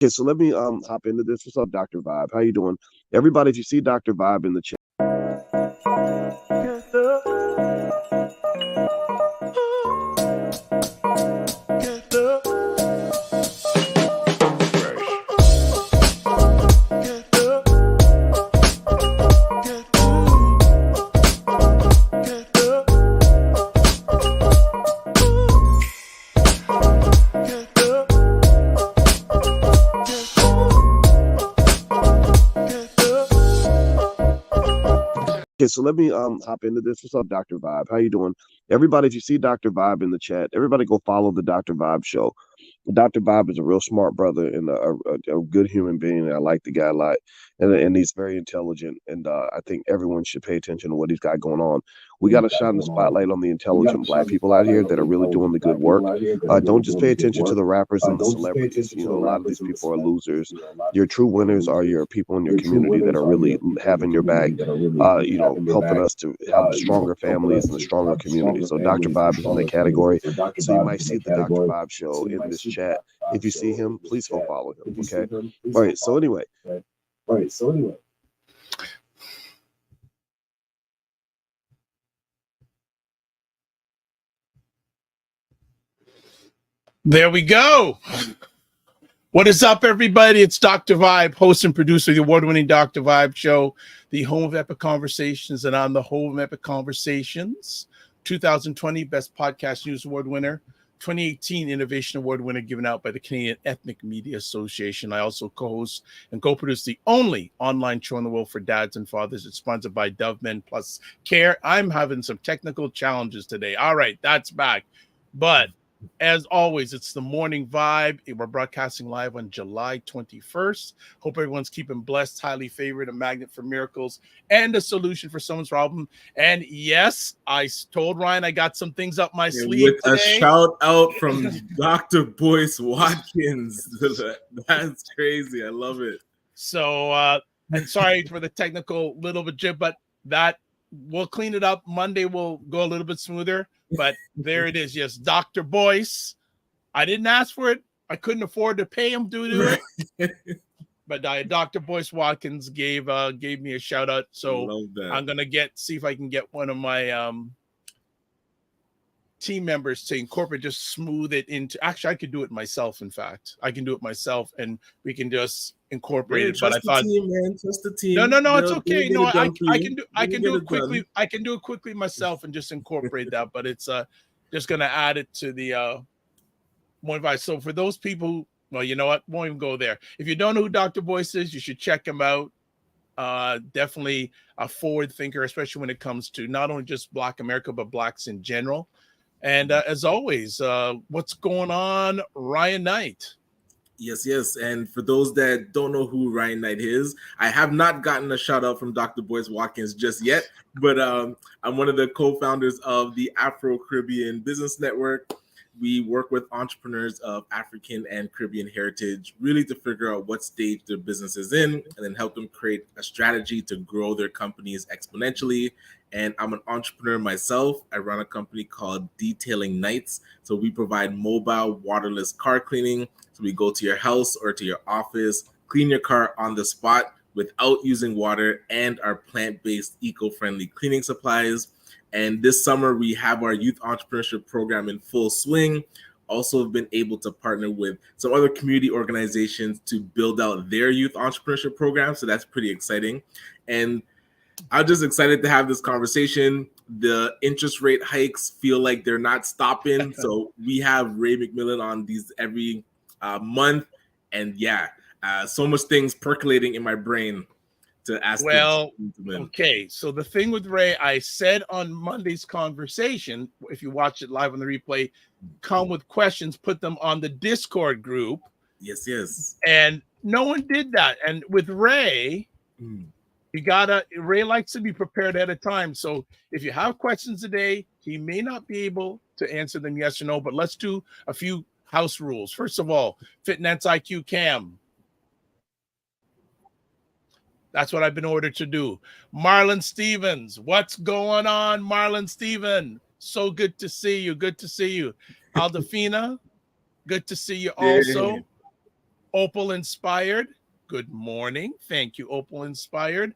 Okay, so let me hop into this. What's up, Dr. Vibe? How you doing? Everybody, if you see Dr. Vibe in the chat. Okay, so let me hop into this. What's up, Dr. Vibe? How you doing? Everybody, if you see Dr. Vibe in the chat, everybody go follow the Dr. Vibe show. Dr. Vibe is a real smart brother and a good human being. I like the guy a lot, and he's very intelligent. And I think everyone should pay attention to what he's got going on. We got to shine the spotlight on the intelligent Black people out here that are really doing the good work. Don't just pay attention to the rappers and the celebrities. You know, a lot of these people are losers. Your true winners are your people in your community that are really having your back. You know, helping us to have stronger families and a stronger community. So Dr. Vibe is in that category. So you might see the Dr. Vibe show in this chat. If you see him, please go follow him. Okay. All right. So anyway. There we go. What is up, everybody? It's Dr. Vibe, host and producer of the award-winning Dr. Vibe show, the home of epic conversations, and I'm the home of epic conversations. 2020 Best Podcast News Award winner, 2018 Innovation Award winner given out by the Canadian Ethnic Media Association. I also co-host and co-produce the only online show in the world for dads and fathers. It's sponsored by Dove Men Plus Care. I'm having some technical challenges today. All right, that's back. But as always, it's the morning vibe. We're broadcasting live on July 21st. Hope everyone's keeping blessed, highly favored, a magnet for miracles, and a solution for someone's problem. And yes, I told Ryan I got some things up my sleeve with today. A shout out from Dr. Boyce Watkins. That's crazy. I love it. So, and sorry for the technical little bit jib, but that we'll clean it up. Monday will go a little bit smoother. But there it is. Yes, Dr. Boyce. I didn't ask for it. I couldn't afford to pay him to do it. But Dr. Boyce Watkins gave me a shout out. So I'm gonna see if I can get one of my team members to incorporate, just smooth it into. Actually, I could do it myself. In fact, I can do it myself, and we can just incorporate it. But I thought, team, man, trust the team. No, it's okay. No, I can do it quickly. I can do it quickly myself and just incorporate that. But it's just gonna add it to the one advice. So for those people, well, you know what? Won't even go there. If you don't know who Dr. Boyce is, you should check him out. Definitely a forward thinker, especially when it comes to not only just Black America but Blacks in general. And as always, what's going on, Ryan Knight? Yes. And for those that don't know who Ryan Knight is, I have not gotten a shout out from Dr. Boyce Watkins just yet, but I'm one of the co-founders of the Afro Caribbean Business Network. We work with entrepreneurs of African and Caribbean heritage, really to figure out what stage their business is in, and then help them create a strategy to grow their companies exponentially. And I'm an entrepreneur myself. I run a company called Detailing Nights. So we provide mobile waterless car cleaning. So we go to your house or to your office, clean your car on the spot without using water, and our plant-based eco-friendly cleaning supplies. And this summer, we have our youth entrepreneurship program in full swing. Also have been able to partner with some other community organizations to build out their youth entrepreneurship program. So that's pretty exciting. And I'm just excited to have this conversation. The interest rate hikes feel like they're not stopping. So we have Ray McMillan on these every month. And so much things percolating in my brain to ask. Well, okay. So the thing with Ray, I said on Monday's conversation, if you watch it live on the replay, come with questions, put them on the Discord group. Yes. And no one did that. And with Ray, Ray likes to be prepared at a time. So if you have questions today, he may not be able to answer them yes or no, but let's do a few house rules. First of all, Fitness IQ Cam. That's what I've been ordered to do. Marlon Stevens, what's going on, Marlon Steven? So good to see you. Good to see you. Aldefina, good to see you also. Opal Inspired, good morning. Thank you, Opal Inspired.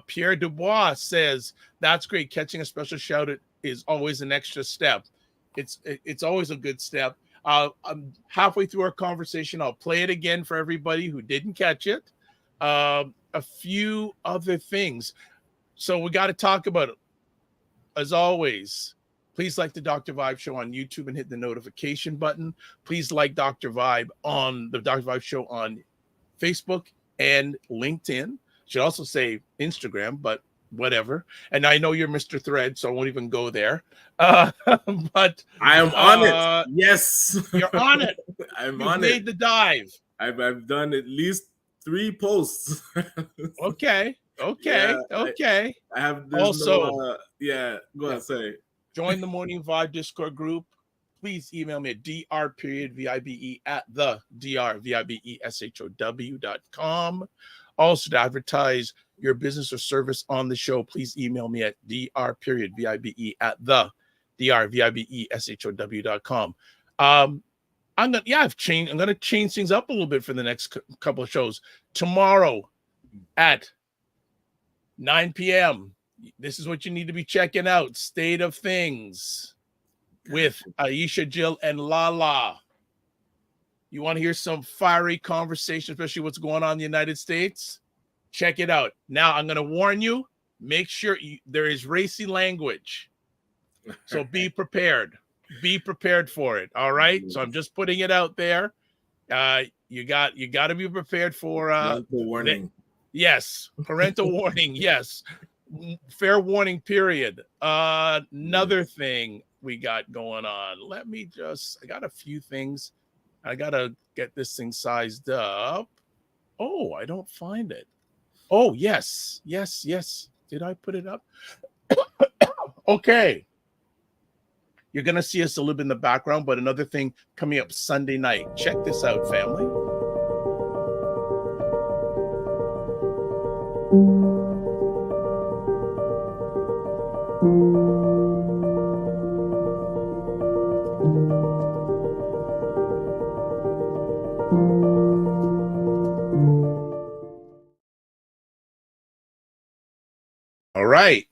Pierre Dubois says, that's great. Catching a special shout out is always an extra step. It's always a good step. I'm halfway through our conversation. I'll play it again for everybody who didn't catch it. A few other things. So we got to talk about it. As always, please like the Dr. Vibe Show on YouTube and hit the notification button. Please like Dr. Vibe on the Dr. Vibe Show on Facebook and LinkedIn. Should also say Instagram, but whatever. And I know you're Mr. Thread, so I won't even go there. But I am on it. Yes, you're on it. You've made the dive. I've done at least 3 posts. Okay. Yeah, I have also go ahead, say. Join the Morning Vibe Discord group. Please email me at dr.vibe at the drvibeshow.com. Also, to advertise your business or service on the show, please email me at dr.vibe at the drvibeshow.com. I'm gonna change things up a little bit for the next couple of shows. Tomorrow at 9 p.m. This is what you need to be checking out. State of Things with Aisha, Jill, and Lala. You want to hear some fiery conversation, especially what's going on in the United States? Check it out. Now, I'm going to warn you, make sure there is racy language. So be prepared. Be prepared for it. All right. So I'm just putting it out there. You got to be prepared for warning. Yes. Parental warning. Yes. Fair warning period. Another thing we got going on. I got a few things. I got to get this thing sized up. Oh, I don't find it. Oh, yes. Did I put it up? Okay. You're going to see us a little bit in the background, but another thing coming up Sunday night. Check this out, family. All right.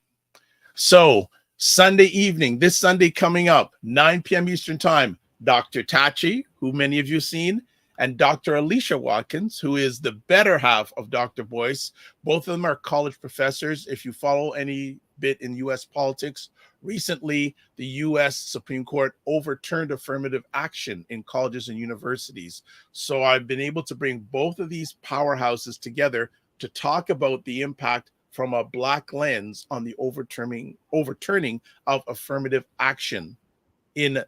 So Sunday evening, this Sunday coming up, 9 p.m. Eastern Time, Dr. Tachi, who many of you have seen, and Dr. Alicia Watkins, who is the better half of Dr. Boyce. Both of them are college professors. If you follow any bit in U.S. politics, recently the U.S. Supreme Court overturned affirmative action in colleges and universities. So I've been able to bring both of these powerhouses together to talk about the impact from a Black lens on the overturning of affirmative action in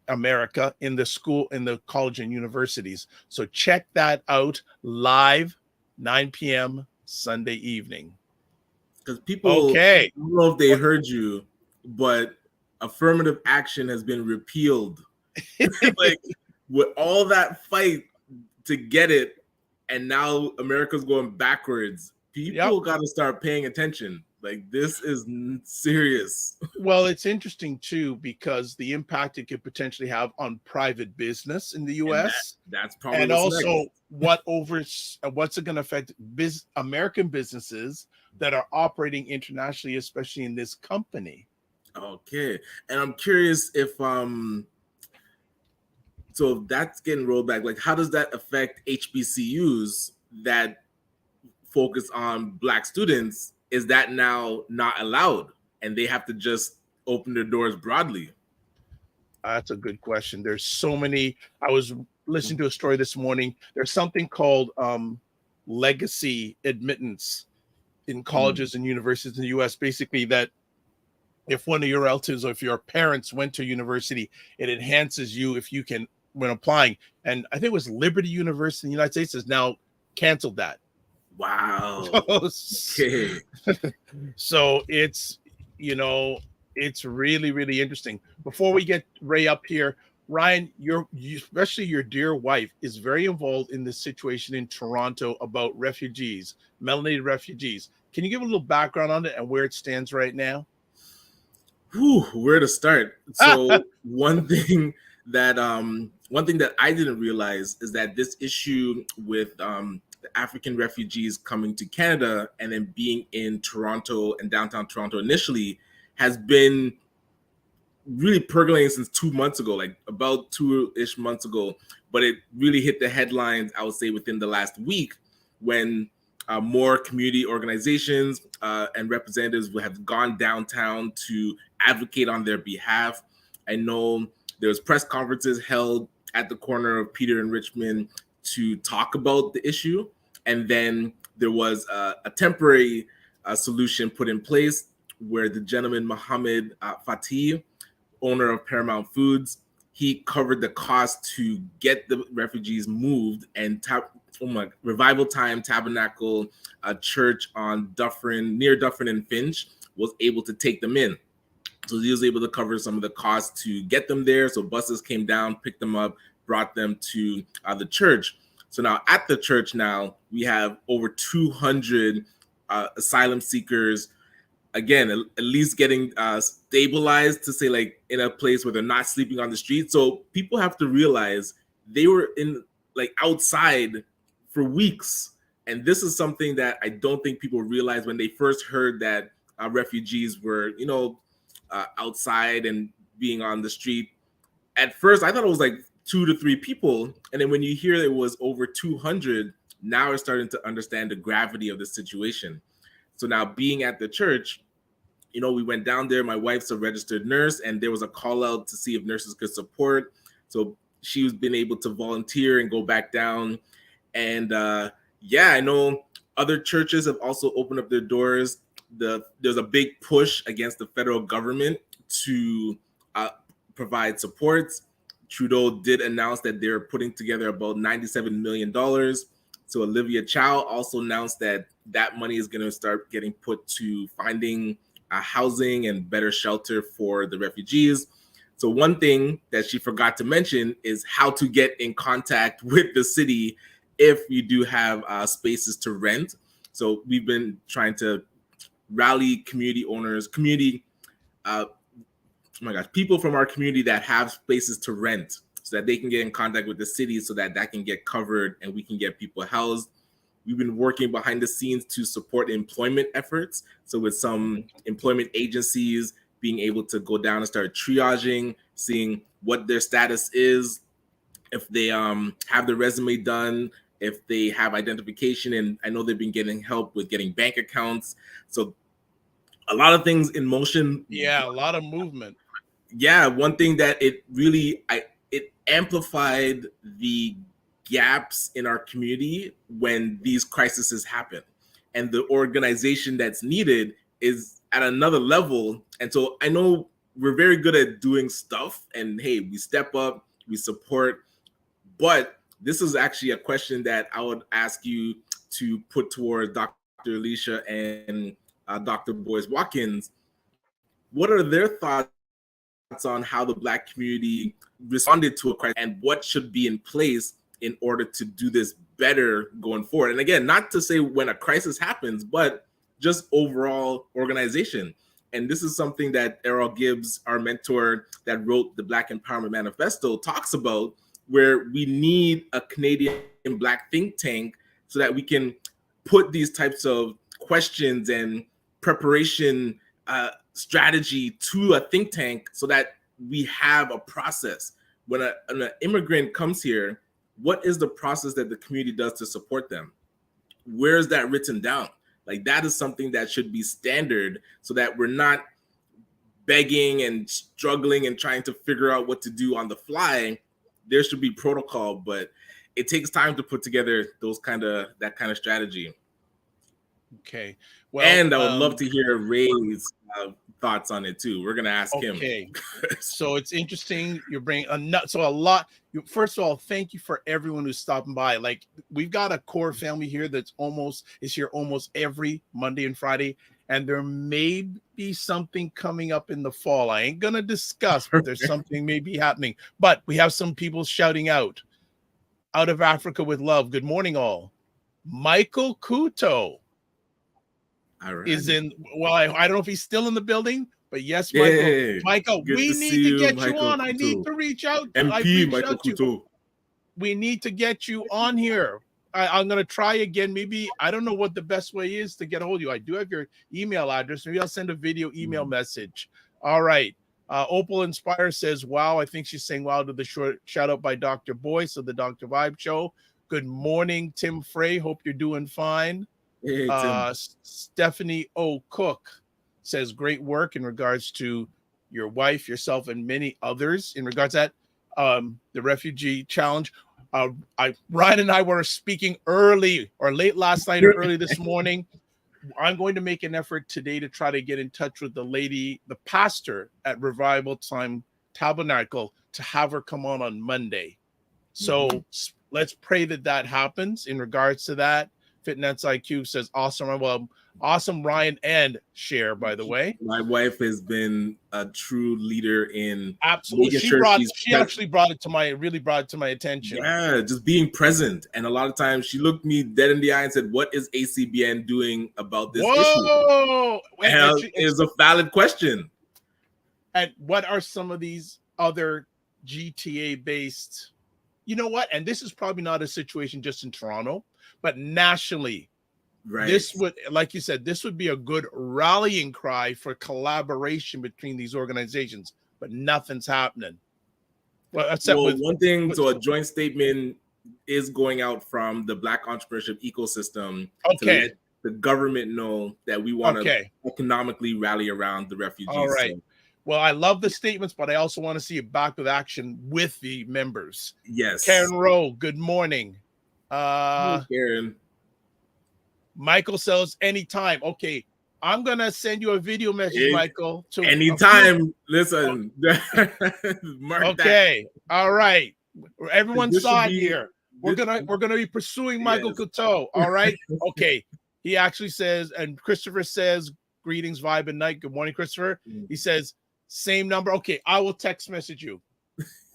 America, in the college and universities. So check that out live, 9 p.m. Sunday evening. Because people, I don't know if they heard you, but affirmative action has been repealed. Like, with all that fight to get it, and now America's going backwards. People got to start paying attention. Like, this is serious. Well, it's interesting too, because the impact it could potentially have on private business in the U.S. That's probably, and also what's it going to affect American businesses that are operating internationally, especially in this company. Okay, and I'm curious if so that's getting rolled back. Like, how does that affect HBCUs that focus on Black students? Is that now not allowed and they have to just open their doors broadly? That's a good question. There's so many. I was listening to a story this morning. There's something called legacy admittance in colleges and universities in the US. Basically, that if one of your relatives or if your parents went to university, it enhances you if you can when applying. And I think it was Liberty University in the United States has now canceled that. Wow. Okay. So it's, it's really, really interesting. Before we get Ray up here, Ryan, especially your dear wife is very involved in this situation in Toronto about refugees, melanated refugees. Can you give a little background on it and where it stands right now? Where to start? So one thing that one thing that I didn't realize is that this issue with the African refugees coming to Canada and then being in Toronto and downtown Toronto initially has been really percolating since 2 months ago, like about 2-ish months ago. But it really hit the headlines, I would say, within the last week when more community organizations and representatives have gone downtown to advocate on their behalf. I know there was press conferences held at the corner of Peter and Richmond to talk about the issue. And then there was a temporary solution put in place where the gentleman, Mohammed Fatih, owner of Paramount Foods, he covered the cost to get the refugees moved, and Revival Time Tabernacle Church on Dufferin, near Dufferin and Finch, was able to take them in. So he was able to cover some of the costs to get them there. So buses came down, picked them up, brought them to the church. So now at the church now, we have over 200 asylum seekers, again, at least getting stabilized to say, like, in a place where they're not sleeping on the street. So people have to realize they were in, like, outside for weeks. And this is something that I don't think people realized when they first heard that refugees were, outside and being on the street. At first, I thought it was like 2 to 3 people. And then when you hear it was over 200, now we're starting to understand the gravity of the situation. So now being at the church, we went down there. My wife's a registered nurse, and there was a call out to see if nurses could support. So she's been able to volunteer and go back down. And I know other churches have also opened up their doors. There's a big push against the federal government to provide supports. Trudeau did announce that they're putting together about $97 million. So Olivia Chow also announced that money is going to start getting put to finding housing and better shelter for the refugees. So one thing that she forgot to mention is how to get in contact with the city if you do have spaces to rent. So we've been trying to rally community owners, people from our community that have spaces to rent, so that they can get in contact with the city so that can get covered and we can get people housed. We've been working behind the scenes to support employment efforts. So with some employment agencies being able to go down and start triaging, seeing what their status is, if they have their resume done, if they have identification. And I know they've been getting help with getting bank accounts. So a lot of things in motion. Yeah, a lot of movement. Yeah, one thing that it really, it amplified the gaps in our community when these crises happen. And the organization that's needed is at another level. And so I know we're very good at doing stuff, and hey, we step up, we support. But this is actually a question that I would ask you to put towards Dr. Alicia and Dr. Boyce Watkins. What are their thoughts on how the Black community responded to a crisis, and what should be in place in order to do this better going forward? And again, not to say when a crisis happens, but just overall organization. And this is something that Errol Gibbs, our mentor that wrote the Black Empowerment Manifesto, talks about, where we need a Canadian Black think tank so that we can put these types of questions and preparation strategy to a think tank so that we have a process. When an immigrant comes here, what is the process that the community does to support them? Where is that written down? Like, that is something that should be standard so that we're not begging and struggling and trying to figure out what to do on the fly. There should be protocol, but it takes time to put together that kind of strategy. Okay. Well, and I would love to hear Ray's thoughts on it too. We're gonna ask him. Okay. So it's interesting. You're bringing a lot. First of all, thank you for everyone who's stopping by. Like, we've got a core family here that's is here almost every Monday and Friday, and there may be something coming up in the fall. I ain't gonna discuss, but there's something maybe happening. But we have some people shouting out of Africa with love. Good morning, all. Michael Kuto is in. Well, I don't know if he's still in the building, But yes, Michael, Hey, Michael, good we to need see to you, get you Michael on. I need Coutu. to reach out. I've MP reached Michael out to you. Coutu. We need to get you on here. I'm going to try again. Maybe, I don't know what the best way is to get a hold of you. I do have your email address. Maybe I'll send a video email message. All right. Opal Inspire says, wow. I think she's saying wow to the short shout out by Dr. Boyce of the Dr. Vibe Show. Good morning, Tim Frey. Hope you're doing fine. Hey, Tim. Stephanie O. Cook says, great work in regards to your wife, yourself, and many others in regards to that, the refugee challenge. Ryan and I were speaking early or late last night or early this morning. I'm going to make an effort today to try to get in touch with the pastor at Revival Time Tabernacle to have her come on Monday. So let's pray that happens in regards to that. Fitness IQ says, awesome. Well, awesome, Ryan and Cher, by the way. My wife has been a true leader in absolutely. She actually brought it to my attention. Yeah, just being present. And a lot of times she looked me dead in the eye and said, what is ACBN doing about this issue? And it's a valid question. And what are some of these other GTA based, you know what? And this is probably not a situation just in Toronto, but nationally. Right. This would, like you said, this would be a good rallying cry for collaboration between these organizations, but nothing's happening. Well, one thing, so a joint statement is going out from the Black entrepreneurship ecosystem to let the government know that we want to economically rally around the refugees. All right. So, well, I love the statements, but I also want to see it back with action with the members. Yes. Karen Rowe, good morning. Karen. Michael says anytime. Okay, I'm gonna send you a video message, Michael. To anytime. Listen. Mark that. All right. Everyone's side here. We're gonna be pursuing Michael Coutu. All right. Okay. He actually says, and Christopher says, greetings, Vibe and Night. Good morning, Christopher. He says, same number. Okay, I will text message you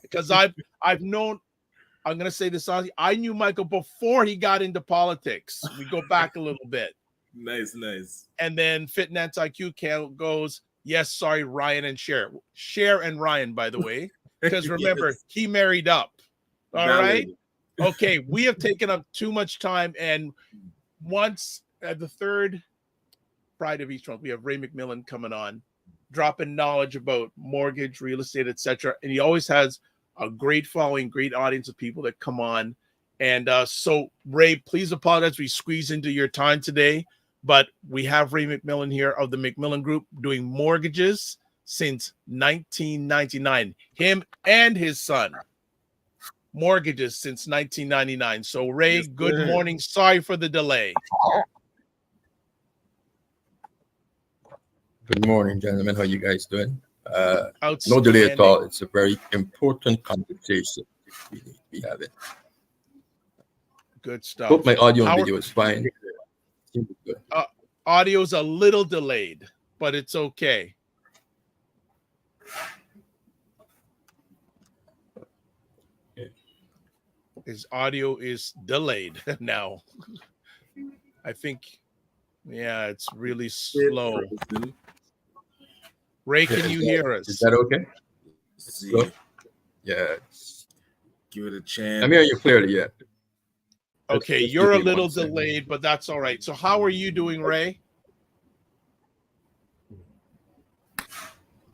because I've known. I'm going to say this honestly. I knew Michael before he got into politics. We go back a little bit. Nice. And then Fitness IQ goes, yes, sorry, Ryan and Cher. Cher and Ryan, by the way. Because remember, he married up. All right? Okay, we have taken up too much time. And once at the third Pride of East Month, we have Ray McMillan coming on, dropping knowledge about mortgage, real estate, etc. And he always has a great following, great audience of people that come on. And so, Ray, please apologize. We squeezed into your time today, but we have Ray McMillan here of the McMillan Group doing mortgages since 1999. Him and his son, mortgages since 1999. So, Ray, good morning. Sorry for the delay. Good morning, gentlemen. How you guys doing? No delay at all. It's a very important conversation we need to be having. Good stuff. Hope my audio and video is fine. Audio's a little delayed, but it's okay. His audio is delayed now. I think, yeah, it's really slow. Ray, can you hear us? Is that okay? Yeah. Give it a chance. I'm hearing you clearly, yeah. Okay, you're a little delayed, but that's all right. So how are you doing, Ray?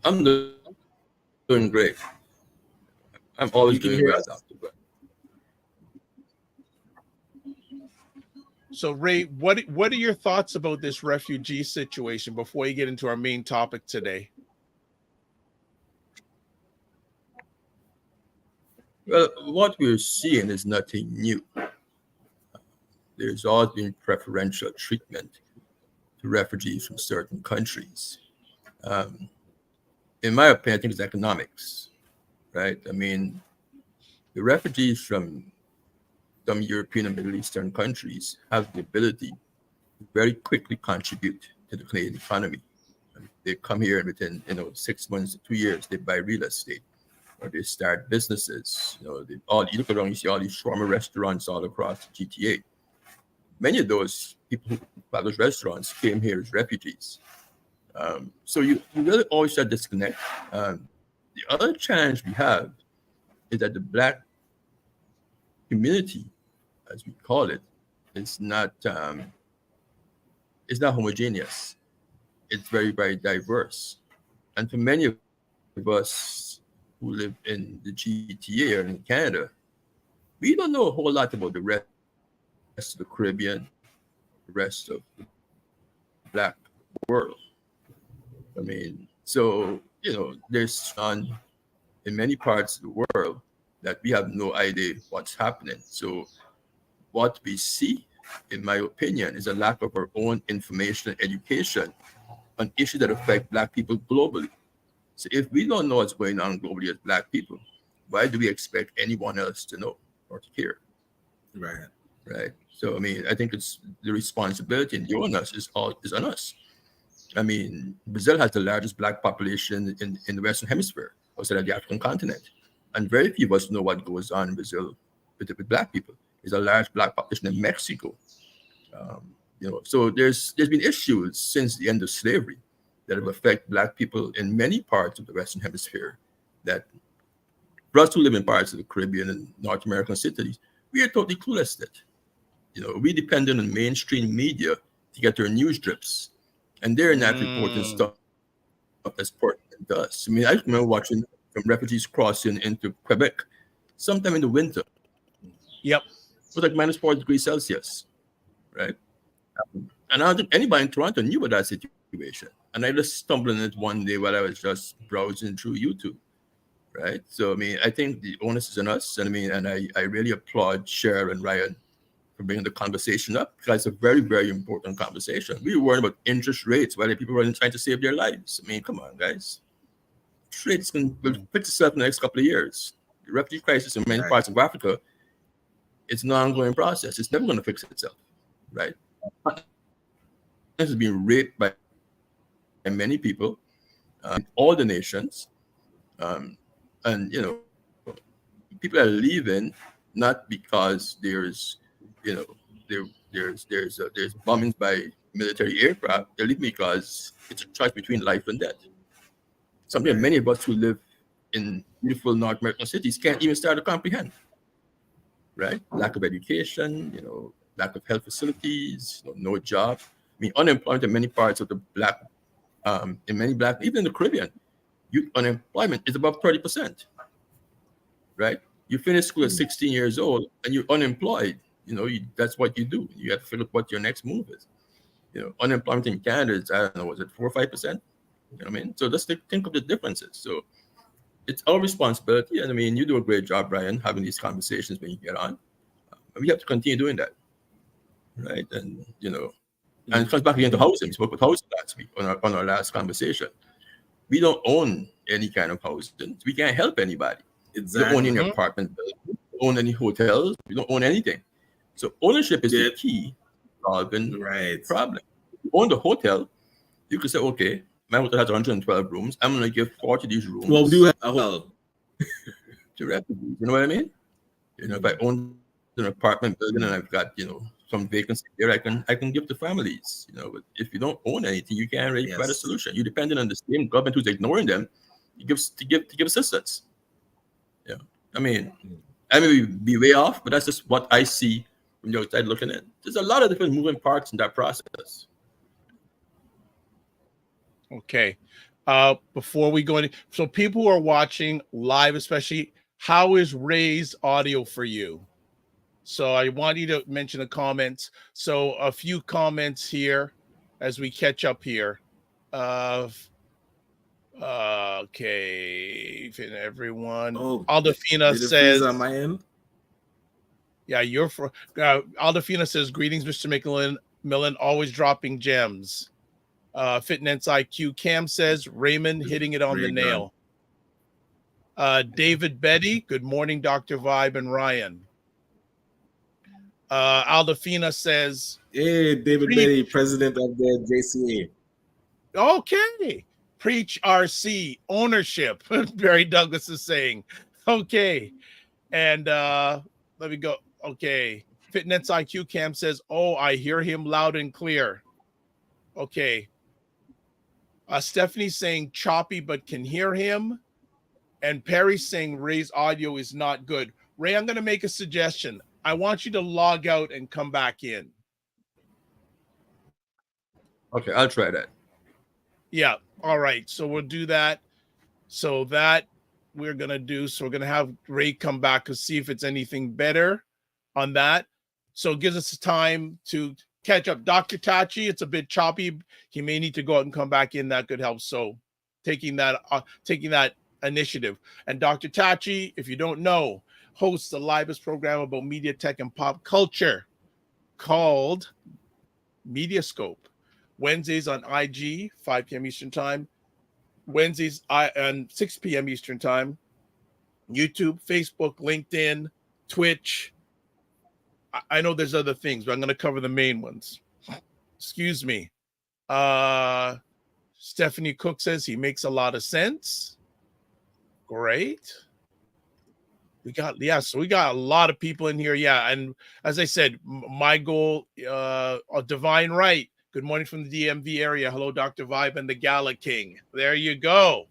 I'm doing great. I'm always doing well, Dr. So, Ray, what are your thoughts about this refugee situation before you get into our main topic today? Well, what we're seeing is nothing new. There's always been preferential treatment to refugees from certain countries. In my opinion, I think it's economics, right? I mean, the refugees from some European and Middle Eastern countries have the ability to very quickly contribute to the Canadian economy. They come here and within 6 months to 2 years, they buy real estate or they start businesses. You look around, you see all these shawarma restaurants all across the GTA. Many of those people who have those restaurants came here as refugees. So you really always that disconnect. The other challenge we have is that the Black community, as we call it, is not homogeneous. It's very, very diverse. And for many of us who live in the GTA or in Canada, we don't know a whole lot about the rest of the Caribbean, the rest of the Black world. I mean, so, there's in many parts of the world that we have no idea what's happening. So what we see, in my opinion, is a lack of our own information and education on issues that affect Black people globally. So if we don't know what's going on globally as Black people, why do we expect anyone else to know or to care? Right. Right. So, I mean, I think it's the responsibility and the onus is on us. I mean, Brazil has the largest Black population in the Western Hemisphere, outside of the African continent. And very few of us know what goes on in Brazil with Black people. There's a large Black population in Mexico. So there's been issues since the end of slavery that have affected Black people in many parts of the Western Hemisphere that for us who live in parts of the Caribbean and North American cities, we are totally clueless that. We depend on mainstream media to get their news drips. And they're not reporting stuff as Portland does. I mean, I remember watching from refugees crossing into Quebec sometime in the winter. Yep. It was like minus 4 degrees Celsius, right? And I don't think anybody in Toronto knew about that situation. And I just stumbled on it one day while I was just browsing through YouTube, right? So, I mean, I think the onus is on us. And I really applaud Cher and Ryan for bringing the conversation up, because it's a very, very important conversation. We were worrying about interest rates while people were trying to save their lives. I mean, come on, guys. Interest rates will fix itself in the next couple of years. The refugee crisis in many parts of Africa, it's an ongoing process. It's never going to fix itself, right? This is being raped by many people in all the nations. People are leaving not because there's bombings by military aircraft. They're leaving because it's a choice between life and death. Something that many of us who live in beautiful North American cities can't even start to comprehend. Right? Lack of education, lack of health facilities, no job. I mean, unemployment in many parts of the Black, even in the Caribbean, youth unemployment is above 30%. Right? You finish school at 16 years old and you're unemployed. That's what you do. You have to figure out what your next move is. Unemployment in Canada is, I don't know, was it 4 or 5%? You know what I mean? So let's think of the differences. So it's our responsibility. And I mean, you do a great job, Brian, having these conversations when you get on. We have to continue doing that. Right? And, and it comes back again to housing. We spoke about housing last week on our last conversation. We don't own any kind of housing. We can't help anybody. Exactly. You don't own any apartment building. You don't own any hotels. You don't own anything. So ownership is the key solving the problem. If you own the hotel, you can say, okay, my hotel has 112 rooms. I'm going to give 40 of these rooms. Well, we do have a hotel to refugees. You know what I mean? If I own an apartment building and I've got, some vacancy there, I can give to families. But if you don't own anything, you can't really provide a solution. You're dependent on the same government who's ignoring them to give assistance. Yeah. I mean, I may be way off, but that's just what I see when you're outside looking at. There's a lot of different moving parts in that process. Okay. Before we go in, so people who are watching live, especially, how is Ray's audio for you? So I want you to mention the comments. So a few comments here as we catch up here. Okay, everyone. Aldefina says on my end. Yeah, you're for Aldefina says, greetings, Mr. McMillan, always dropping gems. Fitness IQ Cam says, Raymond hitting it on the nail. David Betty, good morning, Dr. Vibe and Ryan. Aldefina says, hey, David Betty, president of the JCA. Okay. Preach RC ownership. Barry Douglas is saying, okay. And let me go. Okay. Fitness IQ Cam says, oh, I hear him loud and clear. Okay. Stephanie's saying choppy but can hear him. And Perry's saying Ray's audio is not good. Ray, I'm going to make a suggestion. I want you to log out and come back in. Okay, I'll try that. Yeah. All right. So we'll do that. So that we're going to do. So we're going to have Ray come back to see if it's anything better on that. So it gives us time to catch up. Dr. Tachi, it's a bit choppy. He may need to go out and come back in. That could help. So taking that initiative. And Dr. Tachi, if you don't know, hosts the livest program about media, tech, and pop culture called Mediascope. Wednesdays on IG, 5 p.m. Eastern Time. Wednesdays on 6 p.m. Eastern Time. YouTube, Facebook, LinkedIn, Twitch. I know there's other things, but I'm going to cover the main ones. Excuse me. Stephanie Cook says he makes a lot of sense. Great. So we got a lot of people in here. Yeah. And as I said, my goal, Divine Right. Good morning from the DMV area. Hello, Dr. Vibe and the Gala King. There you go.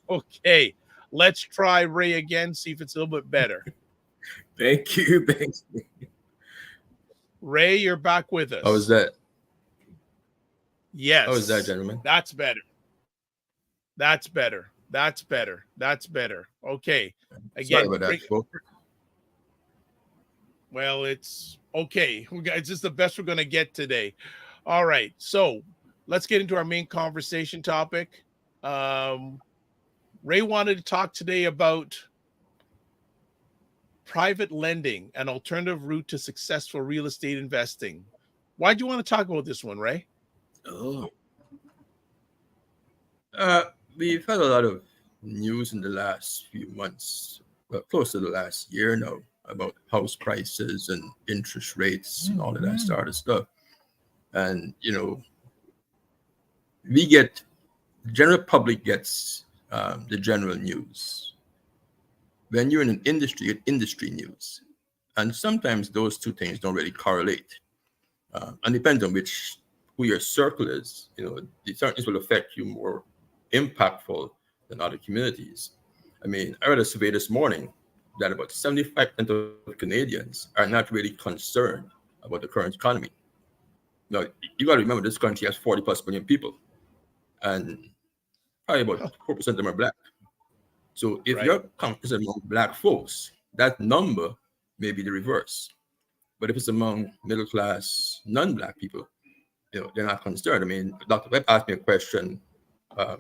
Okay. Let's try Ray again, see if it's a little bit better. Thank you. Thanks. Ray, you're back with us. How was that? Yes. How was that, gentlemen? That's better. That's better. That's better. That's better. Okay. Again, Sorry about that, folks. Well, it's okay. It's just the best we're going to get today. All right. So let's get into our main conversation topic. Ray wanted to talk today about private lending, an alternative route to successful real estate investing. Why do you want to talk about this one, Ray? Oh. We've had a lot of news in the last few months, well, close to the last year now, about house prices and interest rates and all of that sort of stuff. And, the general public gets the general news. When you're in an industry, you get industry news. And sometimes those two things don't really correlate. And depends on who your circle is. Certain things will affect you more impactful than other communities. I mean, I read a survey this morning that about 75% of Canadians are not really concerned about the current economy. Now, you got to remember this country has 40 plus million people, and probably about 4% of them are Black. So if you're concerned among Black folks, that number may be the reverse. But if it's among middle class, non-Black people, they're not concerned. I mean, Dr. Webb asked me a question a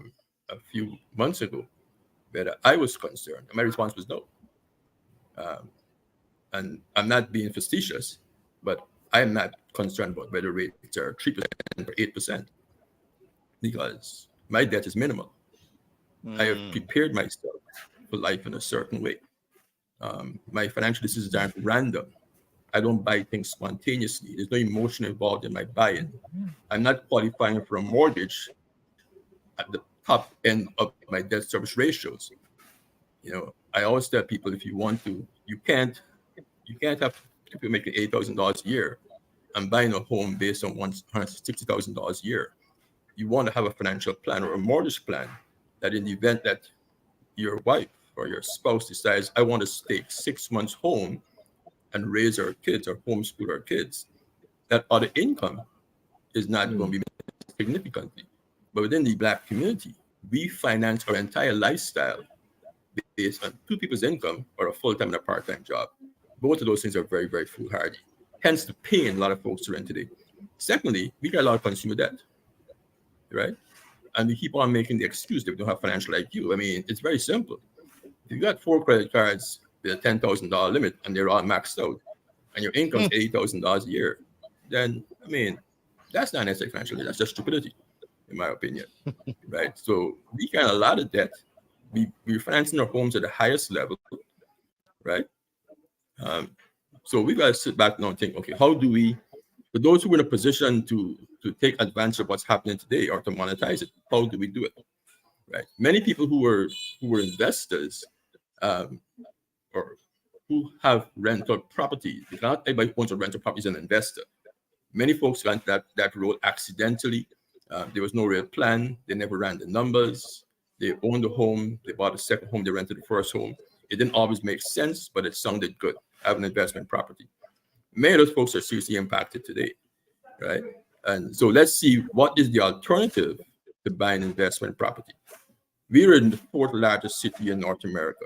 few months ago whether I was concerned, and my response was no. And I'm not being facetious, but I'm not concerned about whether rates are 3% or 8%, because my debt is minimal. I have prepared myself for life in a certain way. My financial decisions aren't random. I don't buy things spontaneously. There's no emotion involved in my buying. I'm not qualifying for a mortgage at the top end of my debt service ratios. I always tell people, if you want to, you can't have people making $8,000 a year and buying a home based on $160,000 a year. You want to have a financial plan or a mortgage plan that in the event that your wife or your spouse decides, I want to take 6 months home and raise our kids or homeschool our kids, that other income is not going to be significantly. But within the Black community, we finance our entire lifestyle based on two people's income or a full-time and a part-time job. Both of those things are very, very foolhardy. Hence the pain a lot of folks are in today. Secondly, we got a lot of consumer debt, right? And we keep on making the excuse that we don't have financial IQ. I mean, it's very simple. If you got 4 credit cards with a $10,000 limit and they're all maxed out, and your income is $80,000 a year, then, I mean, that's not necessarily financial debt. That's just stupidity, in my opinion, right? So we got a lot of debt. We're financing our homes at the highest level, right? So we got to sit back now and think, okay, how do we, for those who are in a position to take advantage of what's happening today or to monetize it, how do we do it, right? Many people who were investors or who have rental properties, not everybody who owns a rental property is an investor. Many folks got that role accidentally There was no real plan. They never ran the numbers. They owned the home. They bought a second home. They rented the first home. It didn't always make sense, but it sounded good. Have an investment property. Many of those folks are seriously impacted today, right? And so let's see what is the alternative to buying investment property. We're in the fourth largest city in North America,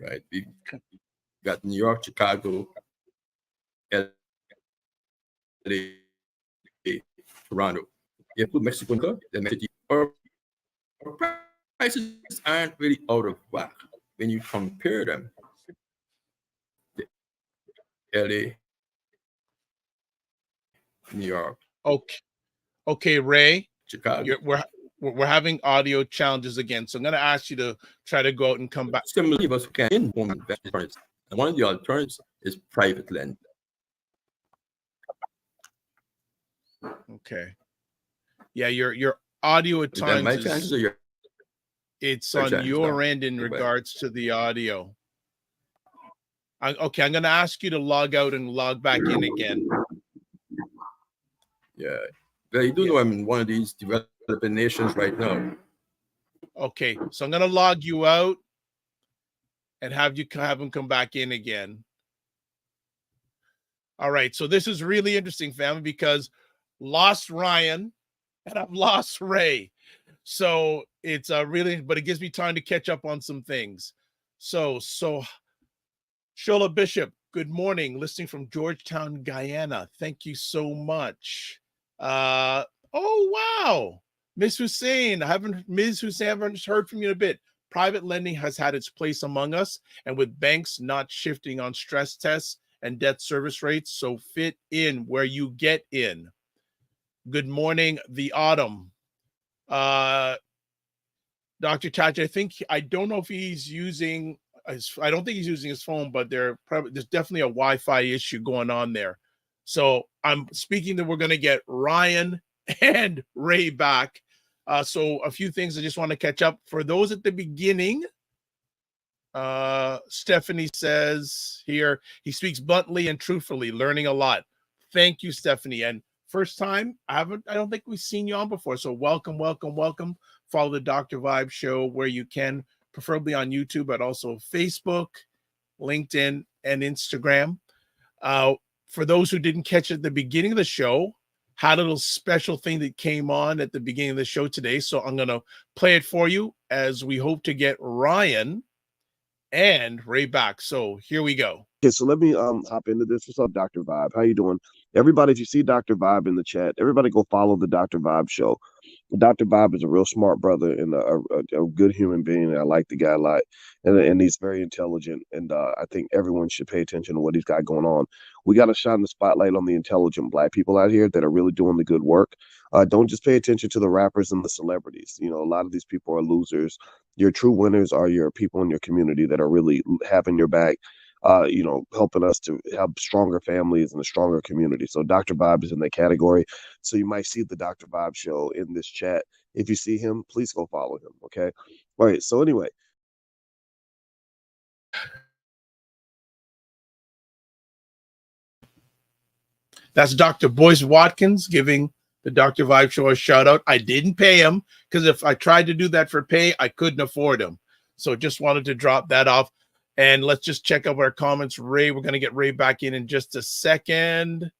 right? We got New York, Chicago, LA, Toronto. You put Mexico in the Mexico, our prices aren't really out of whack when you compare them to LA, New York, Okay, Ray. Chicago. We're having audio challenges again, so I'm going to ask you to try to go out and come back. Similarly, of us can in home investments, and one of the alternatives is private lending. Okay. Yeah, your audio at Is that times my chances or your? It's my on chances your are? end in Go ahead. regards to the audio. Okay, I'm going to ask you to log out and log back in again. Yeah, but you do know I'm in one of these developing nations right now. Okay, so I'm going to log you out and have him come back in again. All right, so this is really interesting, family, because lost Ryan and I've lost Ray. So it's really, but it gives me time to catch up on some things. So Shola Bishop, good morning. Listening from Georgetown, Guyana. Thank you so much. Oh, wow. Ms. Hussein, I haven't heard from you in a bit. Private lending has had its place among us, and with banks not shifting on stress tests and debt service rates, so fit in where you get in. Good morning, the autumn. Dr. Tachi, I don't know if he's using I don't think he's using his phone, but there's definitely a Wi-Fi issue going on there. So I'm speaking that we're going to get Ryan and Ray back. So a few things I just want to catch up. For those at the beginning, Stephanie says here, he speaks bluntly and truthfully, learning a lot. Thank you, Stephanie. And first time, I don't think we've seen you on before. So welcome. Follow the Dr. Vibe show where you can, preferably on YouTube, but also Facebook, LinkedIn, and Instagram. For those who didn't catch it at the beginning of the show, had a little special thing that came on at the beginning of the show today. So I'm going to play it for you as we hope to get Ryan and Ray back. So here we go. Okay, so let me hop into this. What's up, Dr. Vibe? How you doing? Everybody, if you see Dr. Vibe in the chat, everybody go follow the Dr. Vibe show. Dr. Vibe is a real smart brother and a good human being. I like the guy a lot, and he's very intelligent. And I think everyone should pay attention to what he's got going on. We got to shine the spotlight on the intelligent Black people out here that are really doing the good work. Don't just pay attention to the rappers and the celebrities. You know, a lot of these people are losers. Your true winners are your people in your community that are really having your back. Helping us to have stronger families and a stronger community. So Dr. Vibe is in that category. So you might see the Dr. Vibe show in this chat. If you see him, please go follow him. Okay. All right. So anyway. That's Dr. Boyce Watkins giving the Dr. Vibe show a shout out. I didn't pay him because if I tried to do that for pay, I couldn't afford him. So just wanted to drop that off. And let's just check out our comments. Ray, we're going to get Ray back in just a second.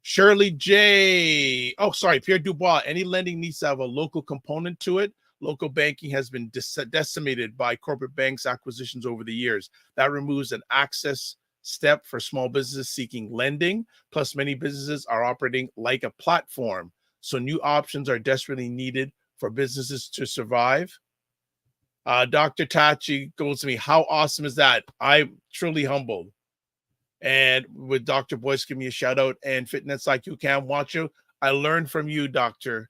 Shirley J. Oh, sorry. Pierre Dubois. Any lending needs to have a local component to it. Local banking has been decimated by corporate banks acquisitions over the years. That removes an access step for small businesses seeking lending. Plus, many businesses are operating like a platform. So new options are desperately needed for businesses to survive. Dr. Tachi goes to me, how awesome is that? I'm truly humbled. And with Dr. Boyce, give me a shout out. And Fitness IQ Cam, watch you. I learned from you, Dr.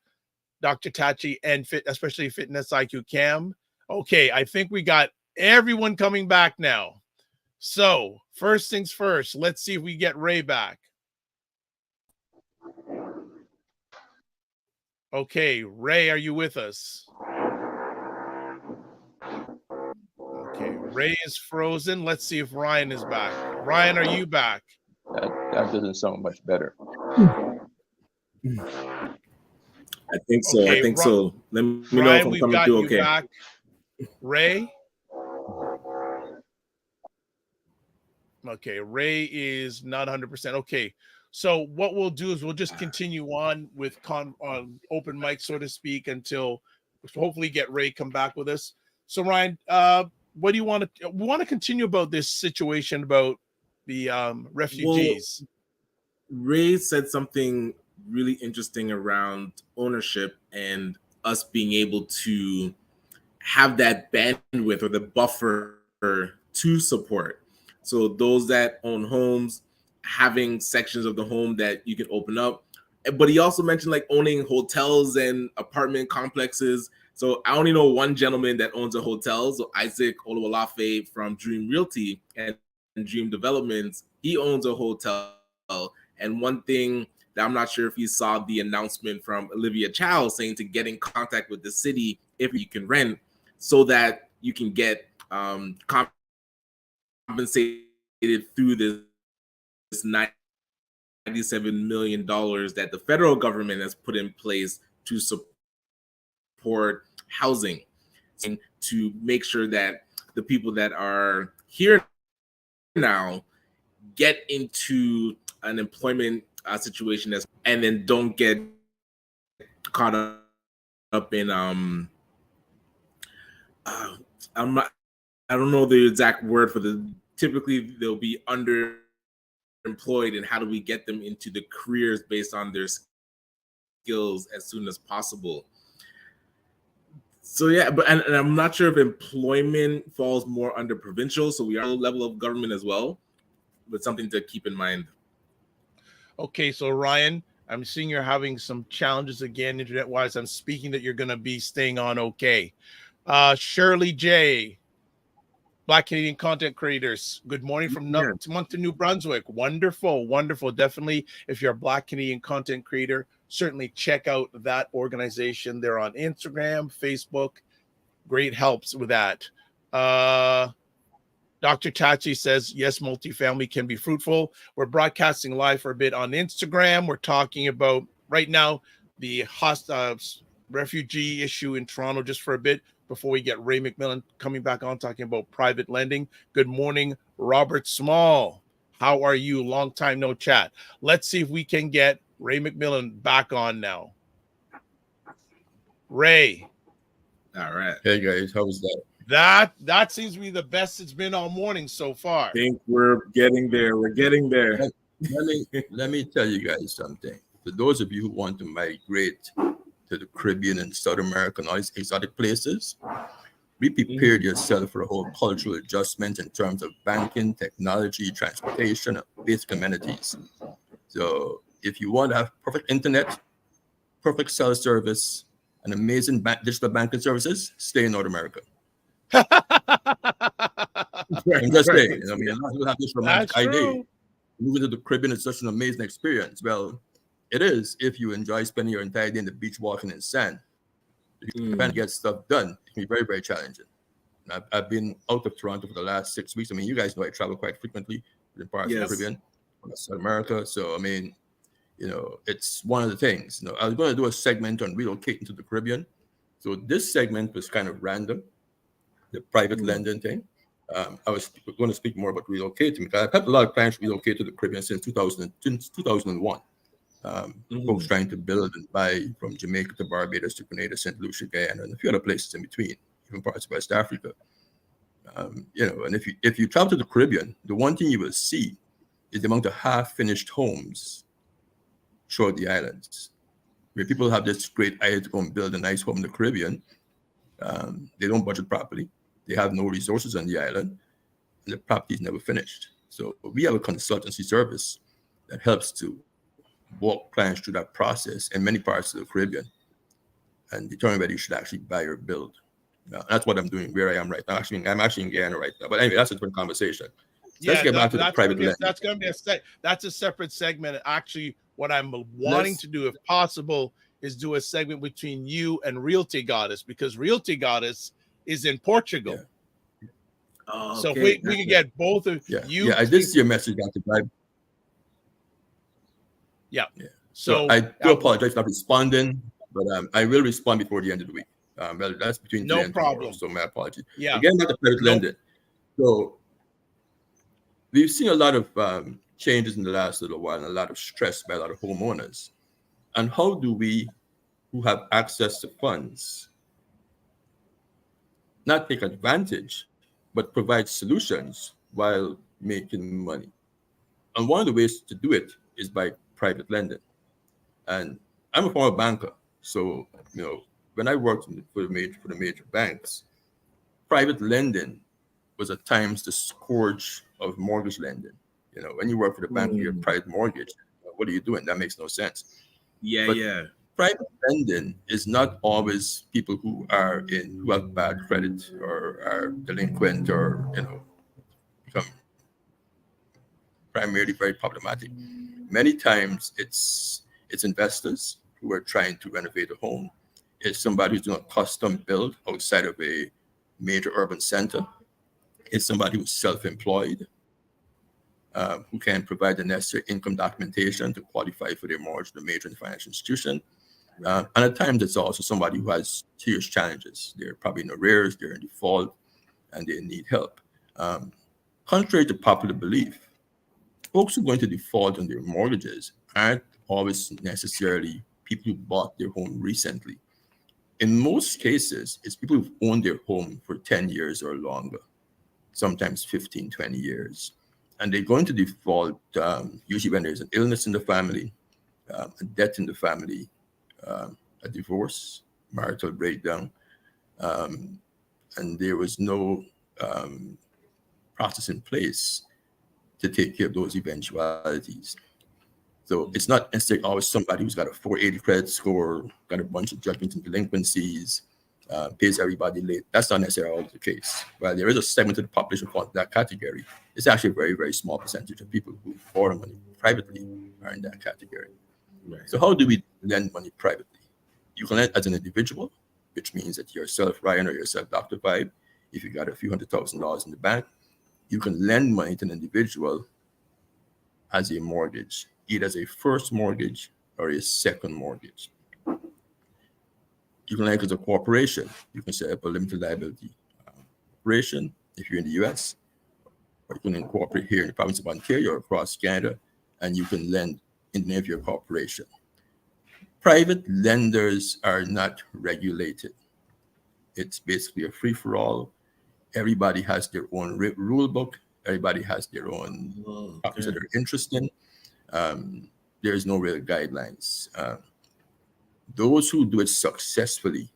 Tachi, and especially Fitness IQ Cam. Okay, I think we got everyone coming back now. So first things first, let's see if we get Ray back. Okay, Ray, are you with us? Okay, Ray is frozen. Let's see if Ryan is back. Ryan, are you back? That doesn't sound much better. I think so. Okay, I think so. Let me know Ryan, if I'm we've coming got through you okay. back. Ray? Okay, Ray is not 100%. Okay, so what we'll do is we'll just continue on with on open mic, so to speak, until hopefully get Ray come back with us. So Ryan, what do you want to? We want to continue about this situation about the refugees. Well, Ray said something really interesting around ownership and us being able to have that bandwidth or the buffer to support. So those that own homes, having sections of the home that you can open up. But he also mentioned like owning hotels and apartment complexes. So I only know one gentleman that owns a hotel. So Isaac Olawalafe from Dream Realty and Dream Developments, he owns a hotel. And one thing that I'm not sure if you saw the announcement from Olivia Chow saying to get in contact with the city if you can rent, so that you can get compensated through this $97 million that the federal government has put in place to support housing and to make sure that the people that are here now get into an employment situation and then don't get caught up in I don't know the exact word for the. Typically, they'll be underemployed, and how do we get them into the careers based on their skills as soon as possible? So yeah, but and I'm not sure if employment falls more under provincial, so we are a level of government as well, but something to keep in mind. Okay, so Ryan, I'm seeing you're having some challenges again, internet-wise. I'm speaking that you're going to be staying on okay. Shirley J, Black Canadian content creators. Good morning from Moncton, New Brunswick. Wonderful, wonderful. Definitely, if you're a Black Canadian content creator, certainly check out that organization. They're on Instagram, Facebook. Great helps with that. Dr. Tachi says, yes, multifamily can be fruitful. We're broadcasting live for a bit on Instagram. We're talking about right now the refugee issue in Toronto just for a bit before we get Ray McMillan coming back on talking about private lending. Good morning, Robert Small. How are you? Long time no chat. Let's see if we can get Ray McMillan back on now. Ray. All right. Hey guys, how was that? That seems to be the best it's been all morning so far. I think we're getting there. We're getting there. Let me tell you guys something. For those of you who want to migrate to the Caribbean and South America and all these exotic places, be prepared yourself for a whole cultural adjustment in terms of banking, technology, transportation, and basic amenities. So if you want to have perfect internet, perfect cell service, and amazing digital banking services, stay in North America. I'm just saying, I mean, a lot of people have this romantic idea. Moving to the Caribbean is such an amazing experience. Well, it is if you enjoy spending your entire day in the beach walking in sand. If you can't get stuff done, it can be very, very challenging. I've been out of Toronto for the last 6 weeks. I mean, you guys know I travel quite frequently in parts of the Caribbean, South America. So, I mean, you know, it's one of the things. You know, I was going to do a segment on relocating to the Caribbean. So this segment was kind of random, the private lending thing. I was going to speak more about relocating because I've had a lot of clients relocate to the Caribbean since 2001. Folks trying to build and buy from Jamaica to Barbados to Grenada, St. Lucia, Guyana, and a few other places in between, even parts of West Africa. You know, and if you travel to the Caribbean, the one thing you will see is the amount of half-finished homes throughout the islands. Where people have this great idea to go and build a nice home in the Caribbean, they don't budget properly. They have no resources on the island, and the property is never finished. So we have a consultancy service that helps to walk clients through that process in many parts of the Caribbean and determine whether you should actually buy or build. Now, that's what I'm doing where I am right now. I'm actually in Guyana right now. But anyway, that's a different conversation. So let's get back to the private lending. That's going to be that's a separate segment. Actually, what I'm wanting to do, if possible, is do a segment between you and Realty Goddess, because Realty Goddess is in Portugal. Yeah. Oh, so if we can get both of you. Yeah, I did see your message, Dr. Vibe. Yeah. So I do apologize for not responding, but I will respond before the end of the week. Well, that's between No today and tomorrow, problem. so my apologies. Yeah. Again, about the private lending. So we've seen a lot of changes in the last little while and a lot of stress by a lot of homeowners. And how do we, who have access to funds, not take advantage, but provide solutions while making money? And one of the ways to do it is by private lending. And I'm a former banker, so when I worked for the major banks, private lending was at times the scourge of mortgage lending. When you work for the bank, you have private mortgage. What are you doing? That makes no sense. Yeah, yeah. Private lending is not always people who have bad credit or are delinquent or become primarily very problematic. Many times it's investors who are trying to renovate a home. It's somebody who's doing a custom build outside of a major urban center. It's somebody who's self-employed, who can provide the necessary income documentation to qualify for their mortgage in a major financial institution. And at times it's also somebody who has serious challenges. They're probably in arrears, they're in default, and they need help. Contrary to popular belief, folks who are going to default on their mortgages aren't always necessarily people who bought their home recently. In most cases, it's people who've owned their home for 10 years or longer, sometimes 15, 20 years. And they're going to default usually when there's an illness in the family, a death in the family, a divorce, marital breakdown, and there was no process in place to take care of those eventualities. So it's not necessarily always somebody who's got a 480 credit score, got a bunch of judgments and delinquencies, pays everybody late. That's not necessarily always the case. While there is a segment of the population fall into that category, it's actually a very, very small percentage of people who borrow money privately are in that category. Right. So how do we lend money privately? You can lend as an individual, which means that yourself, Ryan, or yourself, Dr. Vibe, if you got a few $100,000 in the bank, you can lend money to an individual as a mortgage, either as a first mortgage or a second mortgage. You can lend as a corporation. You can set up a limited liability corporation if you're in the US, or you can incorporate here in the province of Ontario or across Canada, and you can lend in the name of your corporation. Private lenders are not regulated. It's basically a free-for-all. Everybody has their own rule book. Everybody has their own topics that they're interested in. There's no real guidelines. Those who do it successfully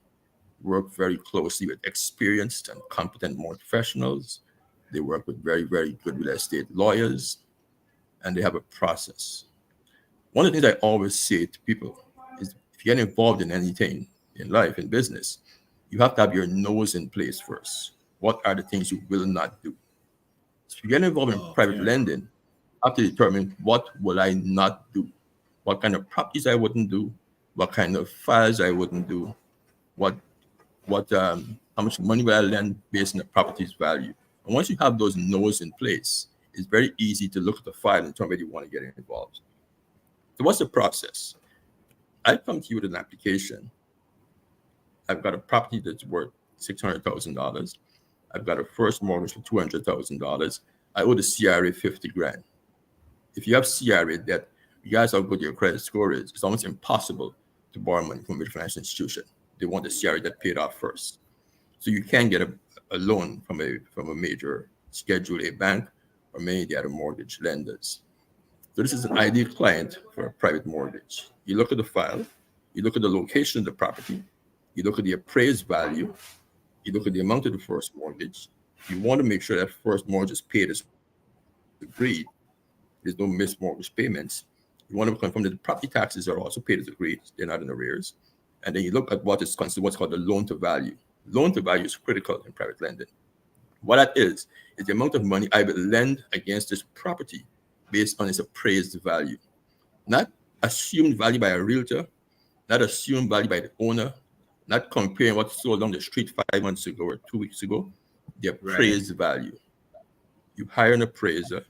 work very closely with experienced and competent mortgage professionals. They work with very, very good real estate lawyers, and they have a process. One of the things I always say to people is if you get involved in anything in life, in business, you have to have your nose in place first. What are the things you will not do? So if you get involved in private lending, you have to determine what will I not do? What kind of properties I wouldn't do? What kind of files I wouldn't do? How much money will I lend based on the property's value? And once you have those no's in place, it's very easy to look at the file and determine whether you want to get involved. So what's the process? I come to you with an application. I've got a property that's worth $600,000. I've got a first mortgage for $200,000. I owe the CRA 50 grand. If you have CRA debt, regardless how good your credit score is, it's almost impossible to borrow money from a financial institution. They want the CRA debt paid off first. So you can get a loan from a major Schedule A bank or many of the other mortgage lenders. So this is an ideal client for a private mortgage. You look at the file, you look at the location of the property, you look at the appraised value, you look at the amount of the first mortgage. You want to make sure that first mortgage is paid as agreed. There's no missed mortgage payments. You want to confirm that the property taxes are also paid as agreed. They're not in arrears. And then you look at what is considered what's called the loan to value. Loan to value is critical in private lending. What that is the amount of money I will lend against this property based on its appraised value. Not assumed value by a realtor, not assumed value by the owner, not comparing what sold down the street 5 months ago or 2 weeks ago, the appraised value. You hire an appraiser,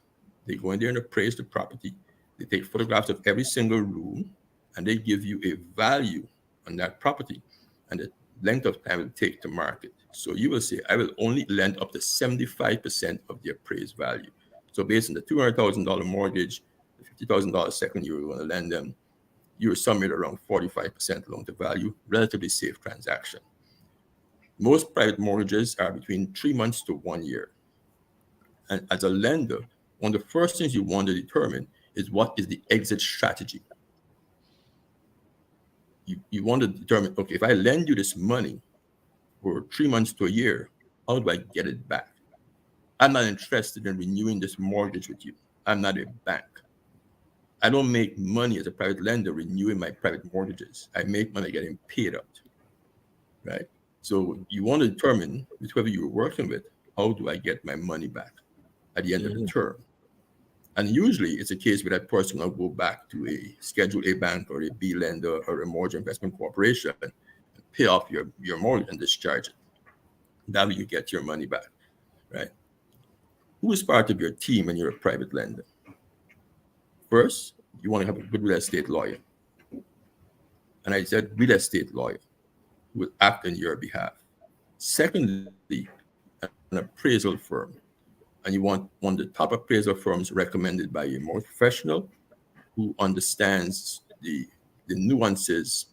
they go in there and appraise the property. They take photographs of every single room, and they give you a value on that property and the length of time it will take to market. So you will say, I will only lend up to 75% of the appraised value. So based on the $200,000 mortgage, the $50,000 second you were going to lend them, you're somewhere around 45% loan to value, relatively safe transaction. Most private mortgages are between 3 months to 1 year. And as a lender, one of the first things you want to determine is what is the exit strategy. You want to determine, okay, if I lend you this money for 3 months to a year, how do I get it back? I'm not interested in renewing this mortgage with you. I'm not a bank. I don't make money as a private lender renewing my private mortgages. I make money getting paid out, right? So you want to determine with whoever you're working with, how do I get my money back at the end of the term? And usually it's a case where that person will go back to a Schedule A bank or a B lender or a mortgage investment corporation and pay off your mortgage and discharge it. That way you get your money back, right? Who is part of your team when you're a private lender? First, you want to have a good real estate lawyer. And I said real estate lawyer who will act on your behalf. Secondly, an appraisal firm. And you want one of the top appraisal firms recommended by a mortgage professional who understands the nuances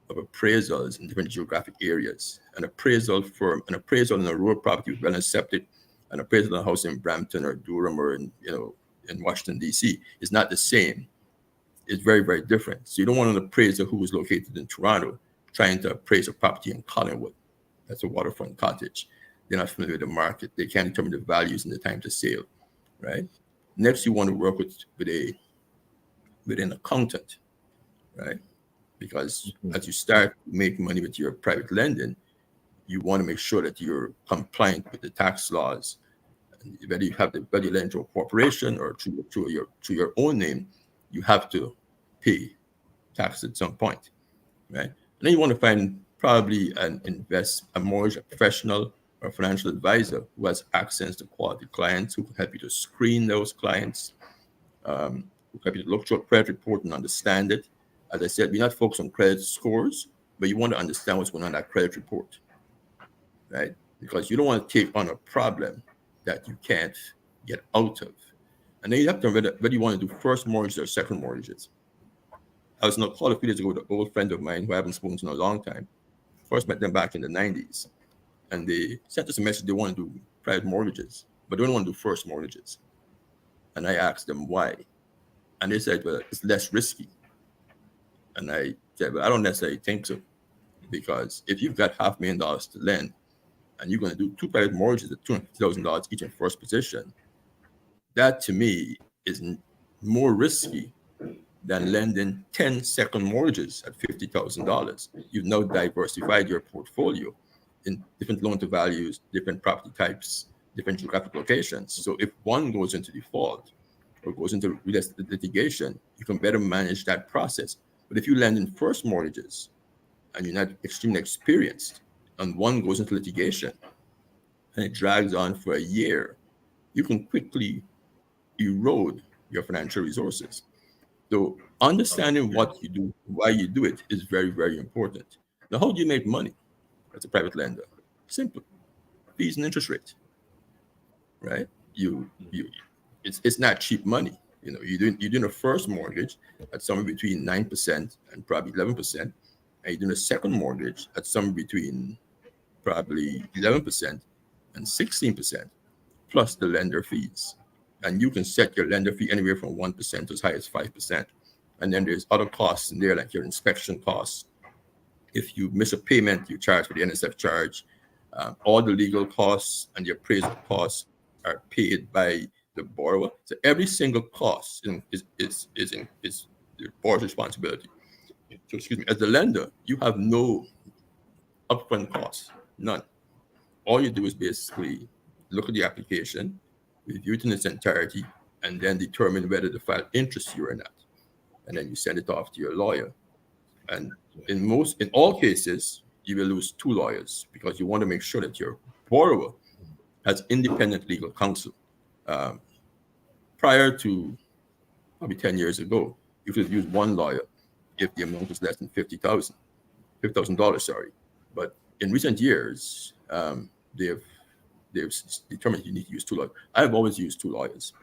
of appraisals in different geographic areas. An appraisal firm, an appraisal in a rural property with wellness septic, an appraisal in a house in Brampton or Durham or in Washington, D.C. is not the same. It's very, very different. So you don't want an appraiser who is located in Toronto trying to appraise a property in Collingwood. That's a waterfront cottage. They're not familiar with the market. They can't determine the values and the time to sale, right? Next, you want to work with an accountant, right? Because as you start making money with your private lending, you want to make sure that you're compliant with the tax laws. Whether you lend to a corporation or through your own name, you have to pay tax at some point, right? And then you want to find probably a mortgage professional or a financial advisor who has access to quality clients, who can help you to screen those clients, who can help you to look through a credit report and understand it. As I said, we're not focused on credit scores, but you want to understand what's going on in that credit report, right? Because you don't want to take on a problem that you can't get out of. And then you have to remember whether you want to do first mortgages or second mortgages. I was on a call a few days ago with an old friend of mine who I haven't spoken to in a long time. First met them back in the 90s. And they sent us a message they want to do private mortgages, but they don't want to do first mortgages. And I asked them why. And they said, well, it's less risky. And I said, well, I don't necessarily think so. Because if you've got $500,000 to lend, and you're going to do two private mortgages at $250,000 each in first position, that to me is more risky than lending 10 second mortgages at $50,000. You've now diversified your portfolio in different loan to values, different property types, different geographic locations. So if one goes into default or goes into real estate litigation, you can better manage that process. But if you lend in first mortgages and you're not extremely experienced, and one goes into litigation and it drags on for a year, you can quickly erode your financial resources. So understanding what you do, why you do it is very, very important. Now, how do you make money as a private lender? Simple. Fees and interest rate, right? It's not cheap money. You're doing a first mortgage at somewhere between 9% and probably 11%, and you're doing a second mortgage at somewhere between probably 11% and 16%, plus the lender fees. And you can set your lender fee anywhere from 1% to as high as 5%. And then there's other costs in there, like your inspection costs. If you miss a payment, you charge for the NSF charge. All the legal costs and the appraisal costs are paid by the borrower. So every single cost is the borrower's responsibility. So, as the lender, you have no upfront costs, none. All you do is basically look at the application, review it in its entirety, and then determine whether the file interests you or not. And then you send it off to your lawyer. And in all cases, you will lose two lawyers because you want to make sure that your borrower has independent legal counsel. Prior to probably 10 years ago, you could use one lawyer if the amount was less than $50,000, sorry. But in recent years, they've determined you need to use two lawyers. I've always used two lawyers.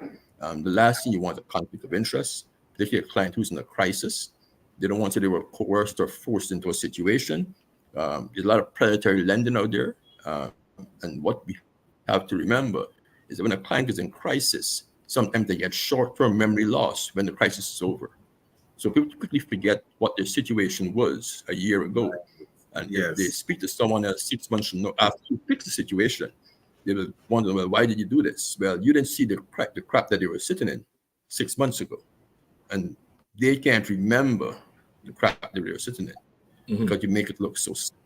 The last thing you want is a conflict of interest, particularly a client who's in a crisis. They don't want to say they were coerced or forced into a situation. There's a lot of predatory lending out there. And what we have to remember is that when a client is in crisis, sometimes they get short-term memory loss when the crisis is over. So people quickly forget what their situation was a year ago. And if they speak to someone else 6 months from now after you fix the situation, they will wonder, well, why did you do this? Well, you didn't see the crap that they were sitting in 6 months ago. And they can't remember the crap that they were sitting in because you make it look so simple.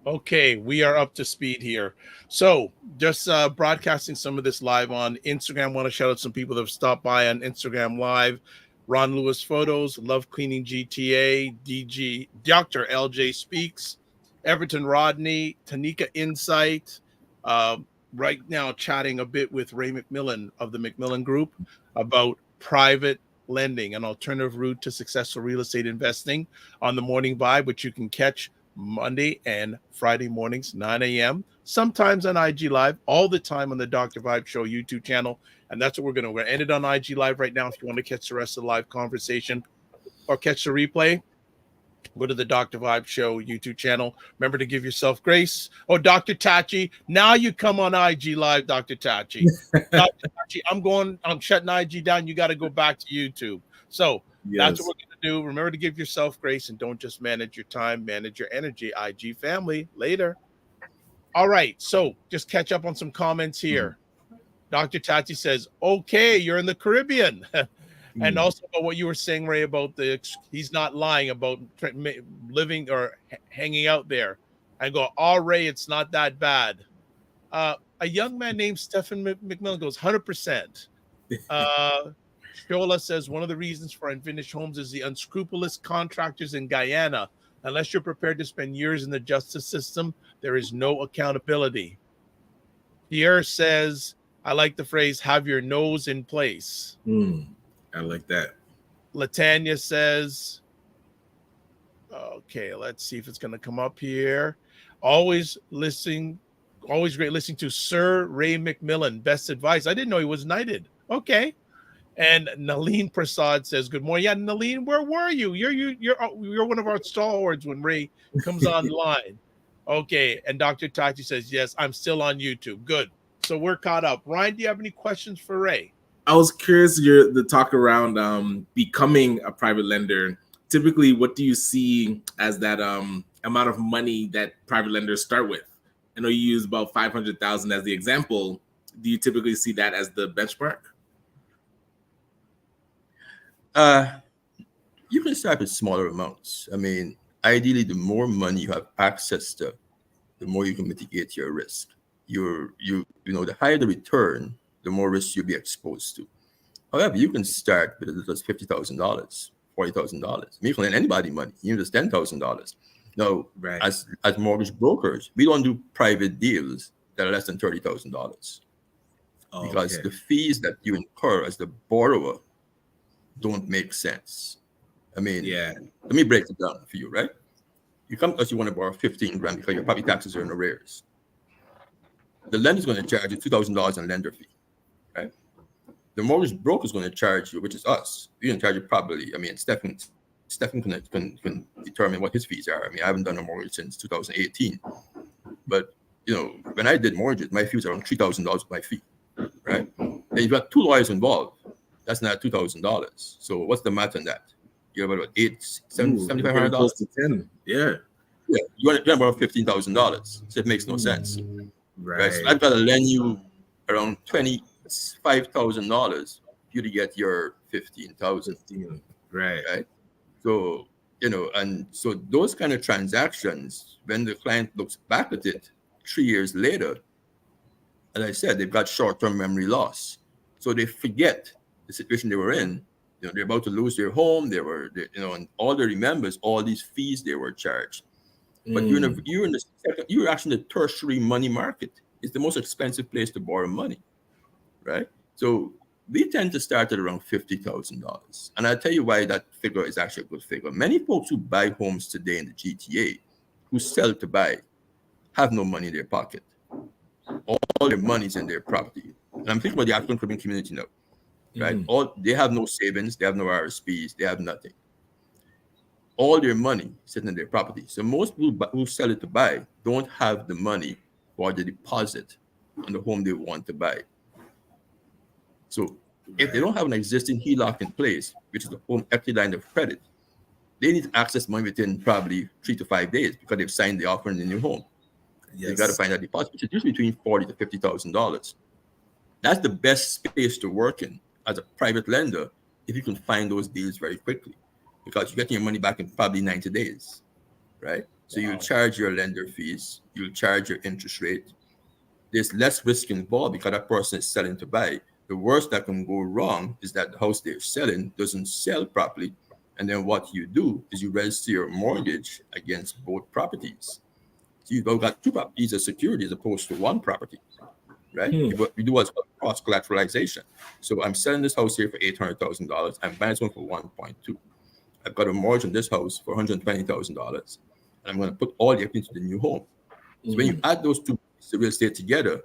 Okay, we are up to speed here. So just broadcasting some of this live on Instagram. Want to shout out some people that have stopped by on Instagram Live. Ron Lewis Photos, Love Cleaning GTA, DG, Dr. LJ Speaks, Everton Rodney, Tanika Insight. Right now chatting a bit with Ray McMillan of the McMillan Group about private lending, an alternative route to successful real estate investing on the Morning Vibe, which you can catch Monday and Friday mornings, 9 a.m., sometimes on IG Live, all the time on the Dr. Vibe Show YouTube channel. And that's what we're going to end it on IG Live right now. If you want to catch the rest of the live conversation or catch the replay, go to the Dr. Vibe Show YouTube channel. Remember to give yourself grace. Oh, Dr. Tachi, now you come on IG Live, Dr. Tachi. Dr. Tachi, I'm shutting IG down. You got to go back to YouTube. So that's what we're going to do. Remember to give yourself grace and don't just manage your time, manage your energy. IG family, later. All right. So just catch up on some comments here. Dr. Tati says, okay, you're in the Caribbean. And also about what you were saying, Ray, about he's not lying about living or hanging out there. I go, Ray, it's not that bad. A young man named Stefan McMillan goes, 100%. Shola says, one of the reasons for unfinished homes is the unscrupulous contractors in Guyana. Unless you're prepared to spend years in the justice system, there is no accountability. Pierre says, I like the phrase, have your nose in place. I like that. Latanya says, okay, let's see if it's going to come up here. Always great listening to Sir Ray McMillan. Best advice. I didn't know he was knighted. Okay. And Naleen Prasad says, good morning. Yeah, Naleen, where were you? You're one of our stalwarts when Ray comes online. Okay. And Dr. Tati says, yes, I'm still on YouTube. Good. So we're caught up. Ryan, do you have any questions for Ray? I was curious the talk around becoming a private lender. Typically, what do you see as that amount of money that private lenders start with? I know you use about $500,000 as the example. Do you typically see that as the benchmark? You can start with smaller amounts. I mean, ideally, the more money you have access to, the more you can mitigate your risk. The higher the return, the more risk you'll be exposed to. However, you can start with as little as $50,000, $40,000. You can lend anybody money, even just $10,000. Now, as mortgage brokers, we don't do private deals that are less than $30,000 because the fees that you incur as the borrower don't make sense. I mean, let me break it down for you, right? You come to us, you want to borrow $15,000 because your property taxes are in arrears. The lender's going to charge you $2,000 in lender fee, right? The mortgage broker is going to charge you, which is us. We're going to charge you probably. I mean, Stefan can determine what his fees are. I mean, I haven't done a mortgage since 2018, but when I did mortgages, my fees are around $3,000 my fee, right? And you've got two lawyers involved. That's not $2,000. So what's the math on that? You're about $7,500. Close to 10. Yeah. You want to borrow $15,000. So it makes no sense. Right. So I've got to lend you around $25,000 for you to get your $15,000. Right. So, and so those kind of transactions, when the client looks back at it 3 years later, as I said, they've got short-term memory loss. So they forget the situation they were in. They're about to lose their home. And all they remember is all these fees they were charged. But you're actually in the tertiary money market. It's the most expensive place to borrow money, right? So we tend to start at around $50,000. And I'll tell you why that figure is actually a good figure. Many folks who buy homes today in the GTA, who sell to buy, have no money in their pocket. All their money is in their property. And I'm thinking about the African Caribbean community now, right? They have no savings, they have no RSPs, they have nothing. All their money sitting in their property. So most people who sell it to buy don't have the money for the deposit on the home they want to buy. So if they don't have an existing HELOC in place, which is the home equity line of credit, they need to access money within probably 3 to 5 days because they've signed the offer in the new home. Yes. You got to find that deposit, which is usually between $40,000 to $50,000. That's the best space to work in as a private lender if you can find those deals very quickly, because you're getting your money back in probably 90 days, right? So you charge your lender fees, you'll charge your interest rate. There's less risk involved because that person is selling to buy. The worst that can go wrong is that the house they're selling doesn't sell properly. And then what you do is you register your mortgage against both properties. So you've got two properties as security as opposed to one property, right? We do what's called cross-collateralization. So I'm selling this house here for $800,000. I'm buying this one for 1.2. I've got a mortgage on this house for $120,000. And I'm going to put all the equity into the new home. So when you add those two pieces of real estate together,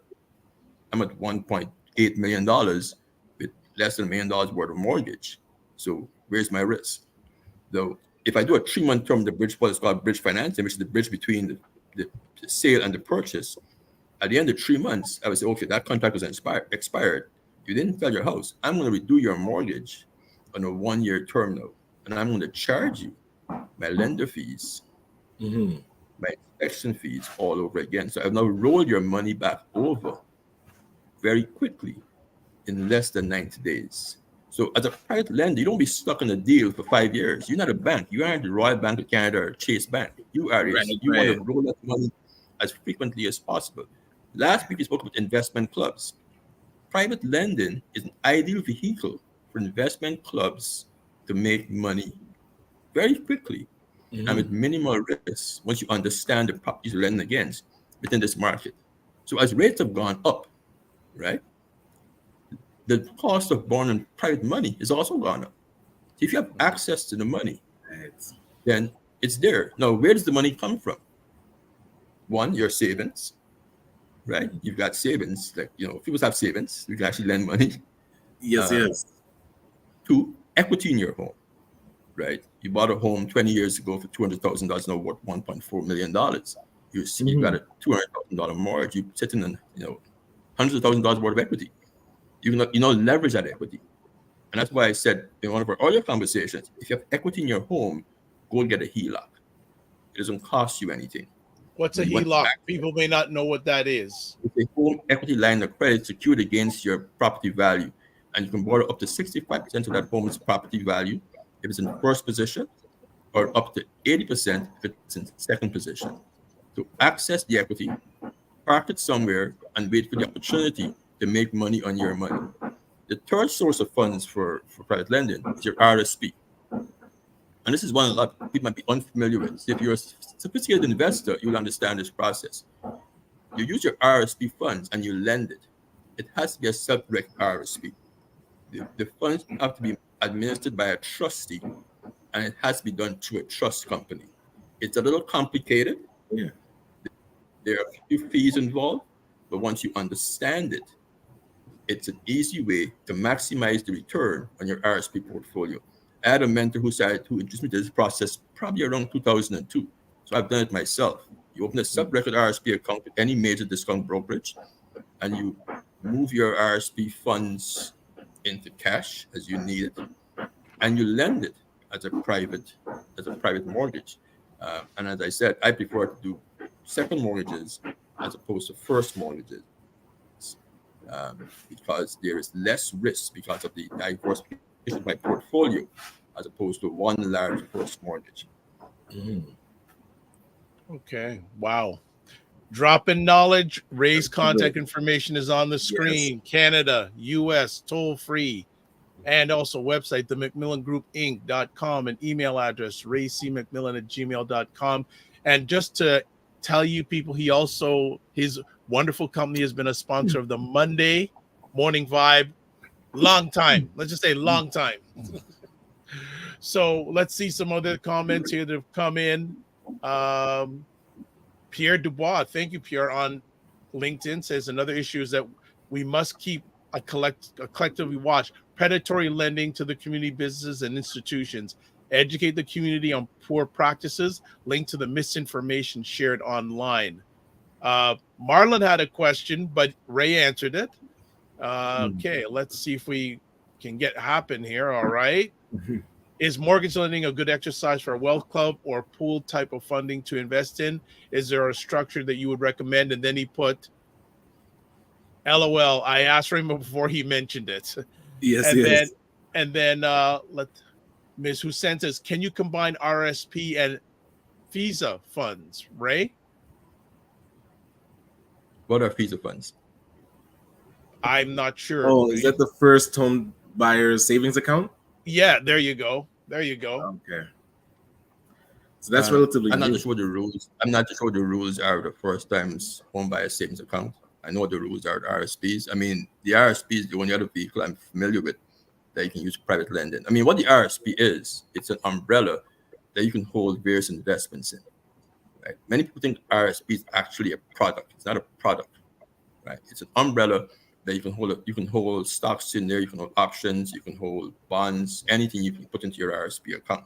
I'm at $1.8 million with less than $1 million worth of mortgage. So where's my risk? Though, if I do a 3-month term, the bridge, what is called bridge financing, which is the bridge between the sale and the purchase, at the end of 3 months, I would say, okay, that contract was expired. You didn't sell your house. I'm going to redo your mortgage on a 1-year term now, and I'm going to charge you my lender fees, my inspection fees all over again. So I've now rolled your money back over very quickly in less than 90 days. So as a private lender, you don't be stuck in a deal for 5 years. You're not a bank. You aren't the Royal Bank of Canada or Chase Bank. You are you want to roll that money as frequently as possible. Last week, we spoke about investment clubs. Private lending is an ideal vehicle for investment clubs to make money very quickly and with minimal risk once you understand the properties you're lending against within this market. So as rates have gone up, right, the cost of borrowing private money is also gone up. If you have access to the money, then it's there. Now, where does the money come from? One, your savings, right? You've got savings. Like, people have savings. You can actually lend money. Yes. 2, equity in your home, right? You bought a home 20 years ago for $200,000, now worth $1.4 million. You see, you got a $200,000 mortgage. You sit in, hundreds of thousands of dollars worth of equity. You leverage that equity. And that's why I said in one of our earlier conversations, if you have equity in your home, go and get a HELOC. It doesn't cost you anything. What's a HELOC? People may not know what that is. It's a home equity line of credit secured against your property value. And you can borrow up to 65% of that home's property value if it's in first position, or up to 80% if it's in second position. To access the equity, park it somewhere and wait for the opportunity to make money on your money. The third source of funds for private lending is your RSP. And this is one a lot of people might be unfamiliar with. If you're a sophisticated investor, you'll understand this process. You use your RSP funds and you lend it. It has to be a self-directed RSP. The funds have to be administered by a trustee, and it has to be done through a trust company. It's a little complicated. Yeah. There are a few fees involved, but once you understand it, it's an easy way to maximize the return on your RSP portfolio. I had a mentor who introduced me to this process probably around 2002. So I've done it myself. You open a sub-record RSP account with any major discount brokerage, and you move your RSP funds into cash as you need it, and you lend it as a private mortgage. And as I said, I prefer to do second mortgages as opposed to first mortgages. Because there is less risk because of the diversification of my portfolio as opposed to one large first mortgage. Okay. Wow. Drop in knowledge. Ray's contact information is on the screen. Yes. Canada, US, toll free, and also website, the McMillanGroupInc.com, and email address, raycmcmillan@gmail.com. And just to tell you people, his wonderful company has been a sponsor of the Monday Morning Vibe Long time. Let's just say long time. So let's see some other comments here that have come in. Pierre Dubois, thank you, Pierre, on LinkedIn says another issue is that we must keep collectively watch predatory lending to the community businesses and institutions, educate the community on poor practices linked to the misinformation shared online. Marlon had a question, but Ray answered it. Okay, let's see if we can get happen here. All right. Is mortgage lending a good exercise for a wealth club or pool type of funding to invest in? Is there a structure that you would recommend? And then he put, LOL. I asked him before he mentioned it. Yes, and yes. then let Ms. Hussein says, can you combine RSP and FISA funds, Ray? What are FISA funds? I'm not sure. Oh, is that the first home buyer's savings account? Yeah, there you go. There you go. Okay. So that's relatively I'm not new. sure the rules. I'm not sure the rules are the first time's home buyer savings account. I know what the rules are, the RSPs. I mean, the RSP is the only other vehicle I'm familiar with that you can use private lending. I mean, what the RSP is, it's an umbrella that you can hold various investments in. Right? Many people think RSP is actually a product. It's not a product, right? It's an umbrella that you can hold. You can hold stocks in there. You can hold options. You can hold bonds. Anything you can put into your RSP account,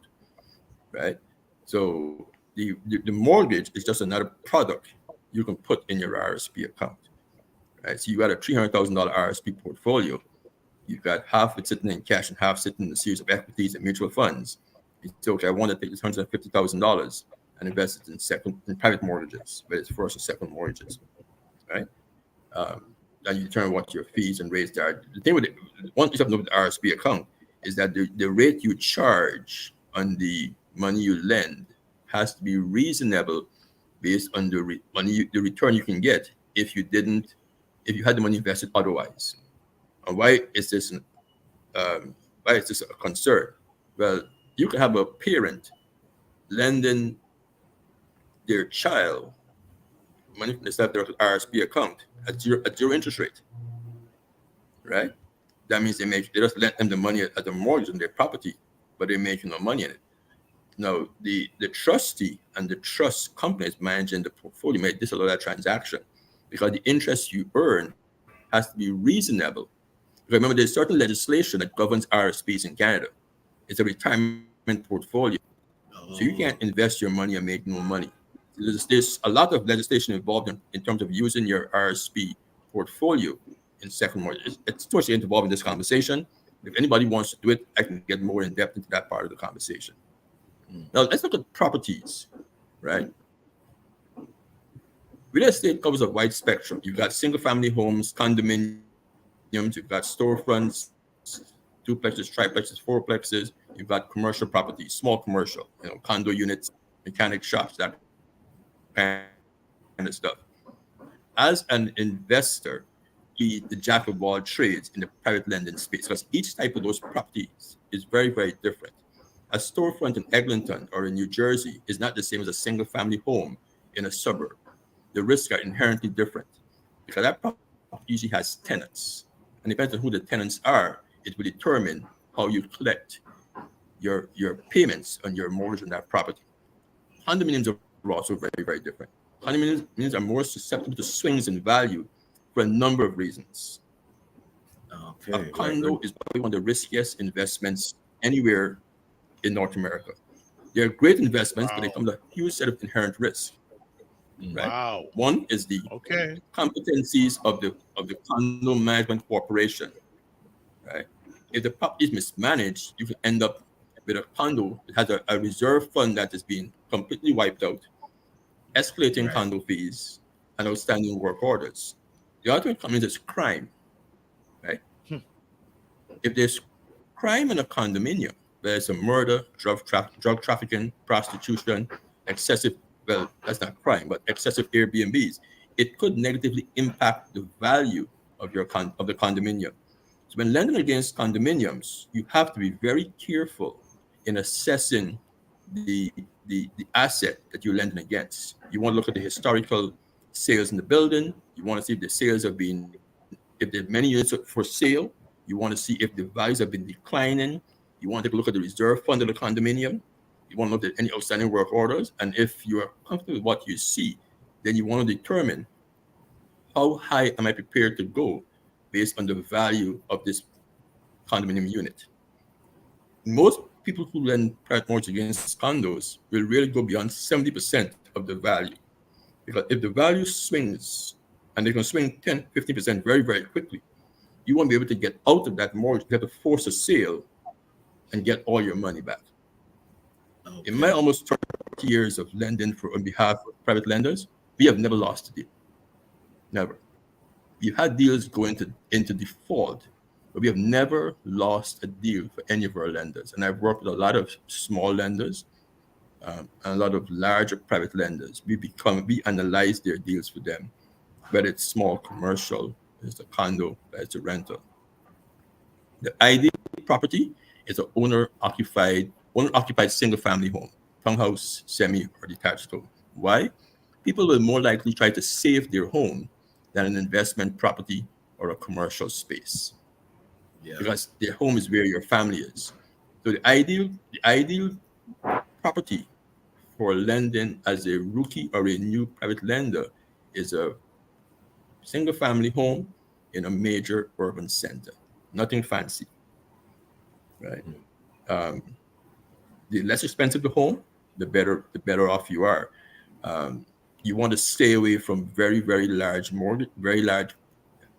right? So the mortgage is just another product you can put in your RSP account. Right, so you got a $300,000 RSP portfolio. You've got half of it sitting in cash and half sitting in a series of equities and mutual funds. You say, okay, I want to take this $150,000 and invest it in private mortgages, whether it's first or second mortgages, right? Then you determine what your fees and rates are. The thing with it, one thing with the RSP account is that the rate you charge on the money you lend has to be reasonable based on the return you can get if you had the money invested otherwise. And why is this a concern? Well, you can have a parent lending their child money from the RSP account at zero interest rate, right? That means they just lend them the money as a mortgage on their property, but they're making no money in it. Now, the trustee and the trust companies managing the portfolio may disallow that transaction because the interest you earn has to be reasonable. Remember, there's certain legislation that governs RSPs in Canada. It's a retirement portfolio. So you can't invest your money and make no money. There's a lot of legislation involved in terms of using your RSP portfolio in second mortgage. It's too much involved in this conversation. If anybody wants to do it, I can get more in depth into that part of the conversation. Now, let's look at properties, right? Real estate covers a wide spectrum. You've got single-family homes, condominiums, you've got storefronts, duplexes, triplexes, fourplexes. You've got commercial properties, small commercial, condo units, mechanic shops, that kind of stuff. As an investor, be the jack of all trades in the private lending space because each type of those properties is very, very different. A storefront in Eglinton or in New Jersey is not the same as a single-family home in a suburb. The risks are inherently different because that property usually has tenants. And depending on who the tenants are, it will determine how you collect your payments on your mortgage on that property. Condominiums are also very, very different. Condominiums are more susceptible to swings in value for a number of reasons. Okay, a condo is probably one of the riskiest investments anywhere in North America. They're great investments, but they come with a huge set of inherent risks. Right? Wow. One is the competencies of the condo management corporation. Right? If the property is mismanaged, you can end up with a condo that has a reserve fund that is being completely wiped out, escalating condo fees, and outstanding work orders. The other one comes is crime. Right? If there's crime in a condominium, there's a murder, drug trafficking, prostitution, excessive, well, that's not crime, but excessive Airbnbs, it could negatively impact the value of the condominium. So when lending against condominiums, you have to be very careful in assessing the asset that you're lending against. You want to look at the historical sales in the building. You want to see if the sales have been, if there are many units for sale, You want to see if the values have been declining. You want to take a look at the reserve fund of the condominium. You want to look at any outstanding work orders. And if you are comfortable with what you see, then you want to determine how high am I prepared to go based on the value of this condominium unit. Most people who lend private mortgage against condos will really go beyond 70% of the value. Because if the value swings, and they can swing 10, 15% very, very quickly, you won't be able to get out of that mortgage. You have to force a sale and get all your money back. Okay. In my almost 30 years of lending on behalf of private lenders, we have never lost a deal. Never. We've had deals go into default, but we have never lost a deal for any of our lenders. And I've worked with a lot of small lenders and a lot of larger private lenders. We analyze their deals for them, whether it's small commercial, it's a condo, it's a rental. The ideal property is an owner-occupied single-family home, townhouse, semi, or detached home. Why? People will more likely try to save their home than an investment property or a commercial space. Yeah. Because their home is where your family is. So the ideal property for lending as a rookie or a new private lender is a single-family home in a major urban center. Nothing fancy, right? The less expensive the home, the better off you are. You want to stay away from very, very large mortgage, very large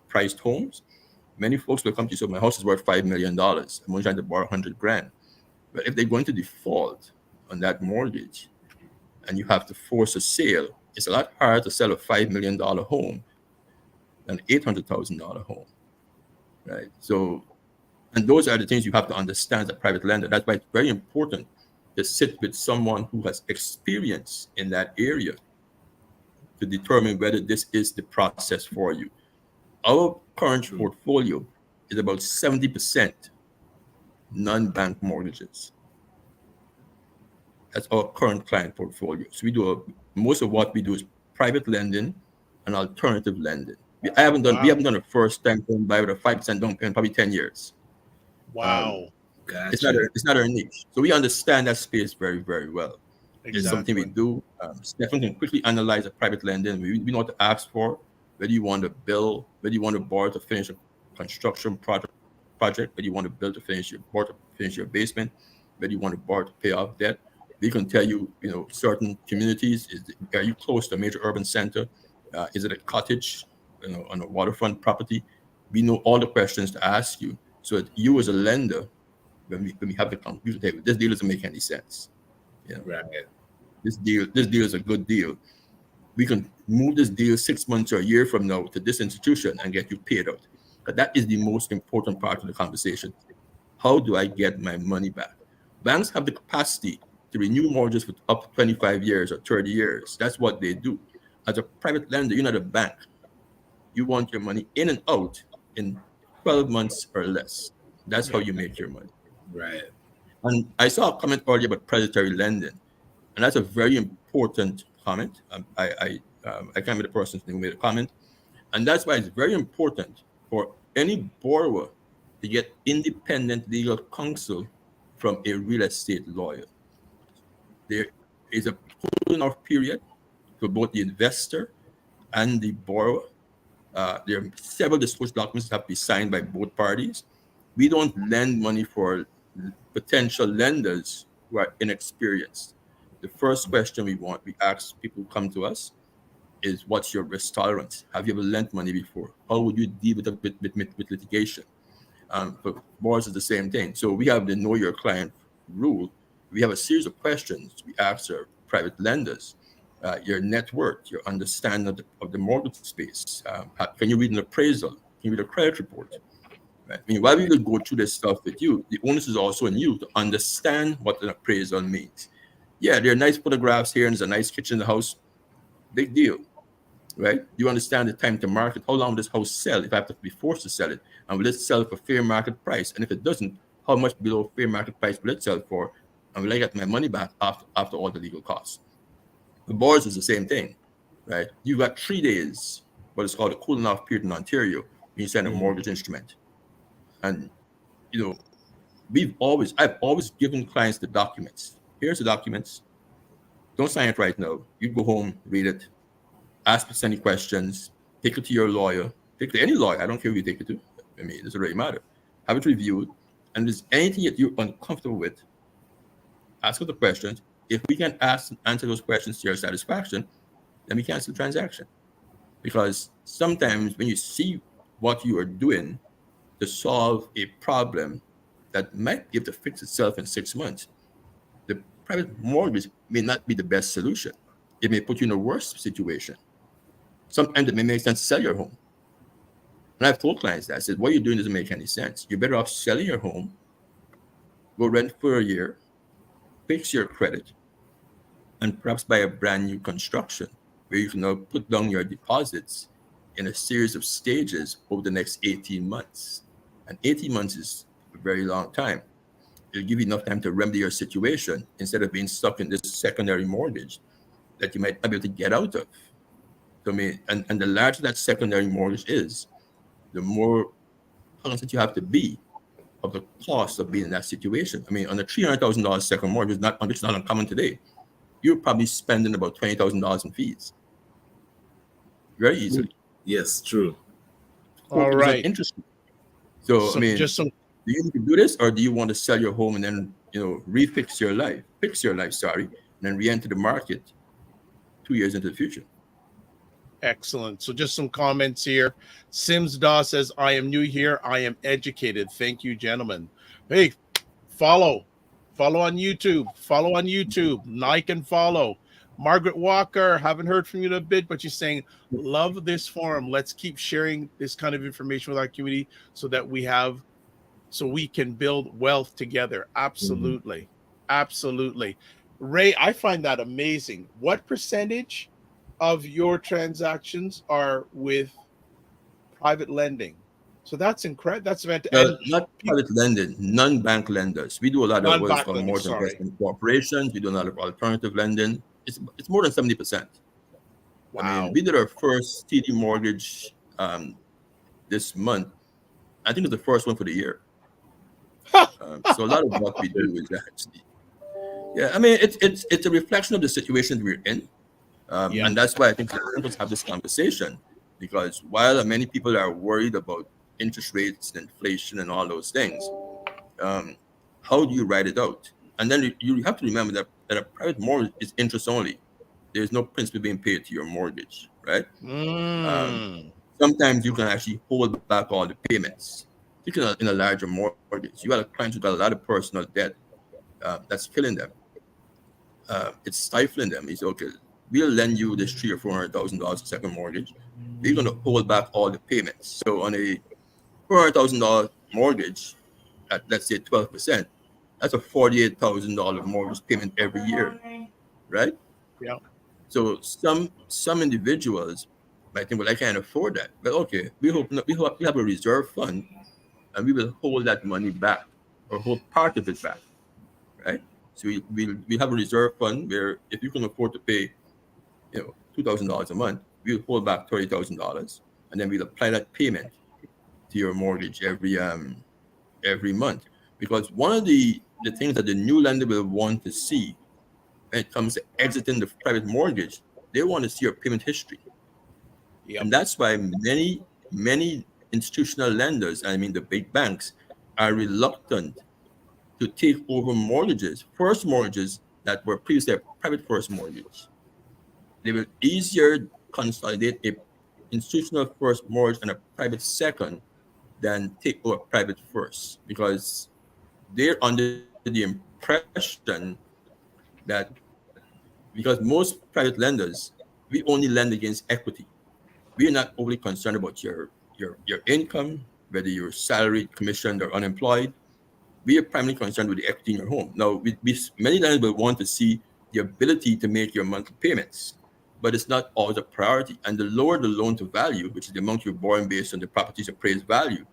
priced homes. Many folks will come to you, so my house is worth $5 million. I'm only trying to borrow $100,000. But if they're going to default on that mortgage and you have to force a sale, it's a lot harder to sell a $5 million home than an $800,000 home, right? So, and those are the things you have to understand as a private lender. That's why it's very important to sit with someone who has experience in that area to determine whether this is the process for you. Our current portfolio is about 70% non-bank mortgages. That's our current client portfolio. So we do most of what we do is private lending and alternative lending. We haven't done a first-time home buy with a 5% down payment in probably 10 years. Wow. Gotcha. It's not our niche. So we understand that space very, very well. Exactly. It's something we do. Stefan can quickly analyze a private lending. We know what to ask for, whether you want to build, whether you want to borrow to finish a construction project, whether you want to build to finish your basement, whether you want to borrow to pay off debt. We can tell you, certain communities, are you close to a major urban center? Is it a cottage, on a waterfront property? We know all the questions to ask you, so that you as a lender, when we have the conversation table, this deal doesn't make any sense. Right. This deal is a good deal. We can move this deal 6 months or a year from now to this institution and get you paid out. But that is the most important part of the conversation. How do I get my money back? Banks have the capacity to renew mortgages for up to 25 years or 30 years. That's what they do. As a private lender, you're not a bank. You want your money in and out in 12 months or less. That's how you make your money. Right. And I saw a comment earlier about predatory lending, and that's a very important comment. I can't remember the person who made a comment, and that's why it's very important for any borrower to get independent legal counsel from a real estate lawyer. There is a cooling off period for both the investor and the borrower. There are several disclosure documents that have to be signed by both parties. We don't lend money for potential lenders who are inexperienced. The first question we ask people who come to us is, what's your risk tolerance? Have you ever lent money before? How would you deal with litigation? For borrowers, it's the same thing. So we have the know your client rule. We have a series of questions we ask our private lenders. Your net worth, your understanding of the mortgage space. Can you read an appraisal? Can you read a credit report? Right? I mean, while we will go through this stuff with you, the onus is also on you to understand what an appraisal means. Yeah, there are nice photographs here and there's a nice kitchen in the house. Big deal, right? You understand the time to market. How long will this house sell if I have to be forced to sell it? And will it sell for fair market price? And if it doesn't, how much below fair market price will it sell for? And will I get my money back after all the legal costs? The borrowers is the same thing, right? You got 3 days, what is called a cooling off period in Ontario, when you sign a mortgage instrument. And I've always given clients the documents. Here's the documents. Don't sign it right now. You go home, read it, ask us any questions, take it to your lawyer, take it to any lawyer. I don't care who you take it to. I mean, it doesn't really matter. Have it reviewed. And if there's anything that you're uncomfortable with, ask us the questions. If we can answer those questions to your satisfaction, then we cancel the transaction. Because sometimes when you see what you are doing to solve a problem that might be able to fix itself in 6 months, the private mortgage may not be the best solution. It may put you in a worse situation. Sometimes it may make sense to sell your home. And I've told clients that. I said, what you're doing doesn't make any sense. You're better off selling your home, go rent for a year, fix your credit, and perhaps buy a brand new construction where you can now put down your deposits in a series of stages over the next 18 months. And 18 months is a very long time. It'll give you enough time to remedy your situation instead of being stuck in this secondary mortgage that you might not be able to get out of. So, I mean, and the larger that secondary mortgage is, the more cognizant you have to be of the cost of being in that situation. I mean, on a $300,000 second mortgage, it's not uncommon today. You're probably spending about $20,000 in fees. Very easily. Yes, true. All right. Interesting. So, I mean, do you need to do this, or do you want to sell your home and then, fix your life, and then re-enter the market 2 years into the future? Excellent. So just some comments here. Sims Daw says, I am new here. I am educated. Thank you, gentlemen. Hey, follow on YouTube. Like and follow. Margaret Walker, haven't heard from you in a bit, but she's saying, love this forum. Let's keep sharing this kind of information with our community so we can build wealth together. Absolutely. Mm-hmm. Absolutely. Ray, I find that amazing. What percentage of your transactions are with private lending? So that's incredible. That's fantastic. Not private lending, non-bank lenders. We do a lot of work for mortgage investment corporations. We do a lot of alternative lending. It's more than 70%. Wow. I mean, we did our first TD mortgage this month. I think it's the first one for the year. So a lot of what we do is actually, I mean, it's a reflection of the situation we're in. And that's why I think let's have this conversation, because while many people are worried about interest rates and inflation and all those things, how do you write it out? And then you have to remember that a private mortgage is interest only. There's no principal being paid to your mortgage, right? Sometimes you can actually hold back all the payments. In a larger mortgage, you have clients who got a lot of personal debt that's killing them. It's stifling them. It's okay. We'll lend you this $300,000 or $400,000 second mortgage. We're going to hold back all the payments. So on a $400,000 mortgage at, let's say, 12%, that's a $48,000 mortgage payment every year, right? Yeah. So some individuals might think, well, I can't afford that. But okay, we have a reserve fund, and we will hold that money back or hold part of it back, right? So we have a reserve fund where if you can afford to pay, $2,000 a month, we'll hold back $30,000, and then we'll apply that payment to your mortgage every month. Because one of the things that the new lender will want to see when it comes to exiting the private mortgage, they want to see your payment history. Yep. And that's why many institutional lenders, I mean the big banks, are reluctant to take over first mortgages that were previously a private first mortgage. They will easier consolidate a institutional first mortgage and a private second than take over private first, because they're under the impression that because most private lenders, we only lend against equity. We are not overly concerned about your income, whether you're salaried, commissioned, or unemployed. We are primarily concerned with the equity in your home. Now, many lenders will want to see the ability to make your monthly payments, but it's not always a priority. And the lower the loan to value, which is the amount you're borrowing based on the property's appraised value,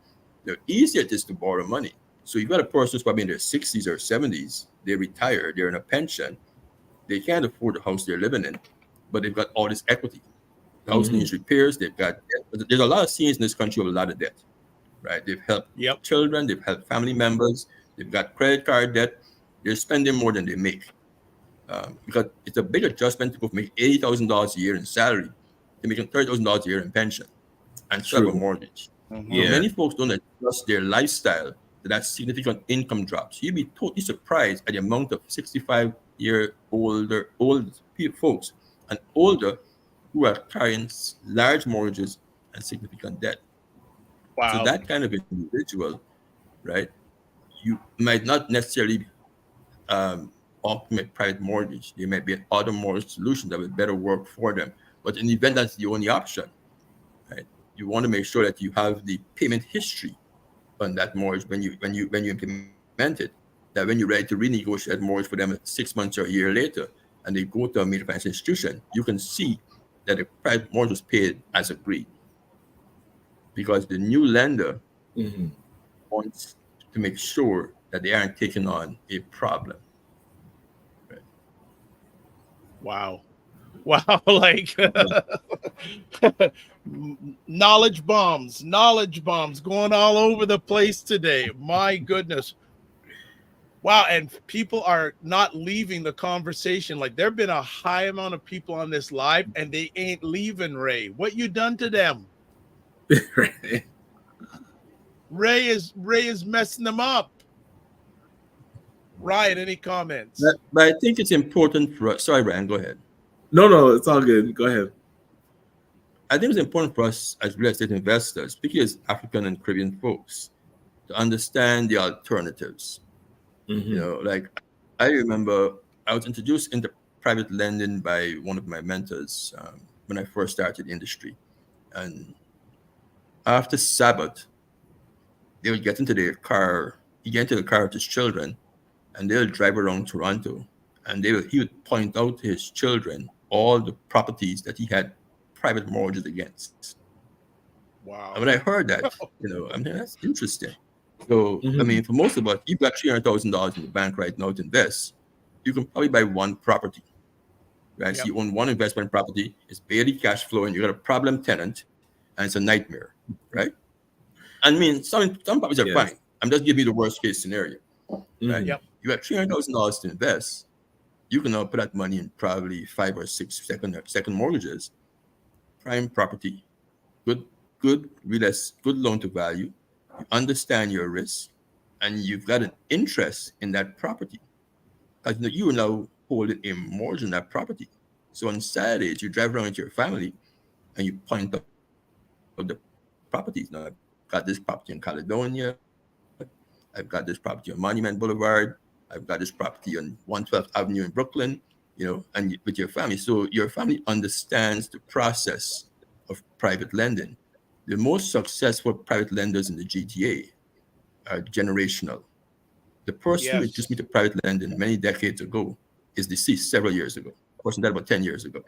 the easier it is to borrow money. So you've got a person who's probably in their 60s or 70s, they retire, they're in a pension, they can't afford the house they're living in, but they've got all this equity. The house needs repairs, they've got debt. There's a lot of seniors in this country with a lot of debt. right? They've helped Yep. children, they've helped family members, they've got credit card debt. They're spending more than they make. Because it's a big adjustment to go from making $80,000 a year in salary to making $30,000 a year in pension and still have a mortgage. Yeah. So many folks don't adjust their lifestyle to that significant income drops. You'd be totally surprised at the amount of 65-year-old folks and older who are carrying large mortgages and significant debt. Wow. So that kind of individual, right, you might not necessarily optimate private mortgage. There might be other mortgage solutions that will better work for them. But in the event that's the only option, right, you want to make sure that you have the payment history on that mortgage when you implement it. That when you're ready to renegotiate mortgage for them 6 months or a year later, and they go to a major financial institution, you can see that the private mortgage was paid as agreed, because the new lender wants to make sure that they aren't taking on a problem. Wow. Like knowledge bombs going all over the place today. My goodness. Wow. And people are not leaving the conversation. Like, there have been a high amount of people on this live and they ain't leaving, Ray. What you done to them? Ray is messing them up. Ryan, any comments? But I think it's important for us. Sorry, Ryan, go ahead. No, it's all good. Go ahead. I think it's important for us as real estate investors, particularly as African and Caribbean folks, to understand the alternatives. You know, like, I remember I was introduced into private lending by one of my mentors when I first started the industry. And after Sabbath, they would get into their car, he get into the car with his children, and they'll drive around Toronto, and he would point out to his children all the properties that he had private mortgages against. Wow. And when I heard that, I mean, that's interesting. So, I mean, for most of us, you've got $300,000 in the bank right now to invest. You can probably buy one property, right? Yep. So you own one investment property, it's barely cash flowing, you got a problem tenant, and it's a nightmare, right? I mean, some properties are fine. I'm just giving you the worst case scenario, right? Yep. You got $300,000 to invest. You can now put that money in probably 5 or 6 second mortgages, prime property, good loan to value. You understand your risk, and you've got an interest in that property, because you are now holding a mortgage on that property. So on Saturdays, you drive around with your family, and you point out the properties. Now, I've got this property in Caledonia. I've got this property on Monument Boulevard. I've got this property on 112th Avenue in Brooklyn, and with your family. So your family understands the process of private lending. The most successful private lenders in the GTA are generational. The person who introduced me to private lending many decades ago is deceased several years ago. Of course, that about 10 years ago.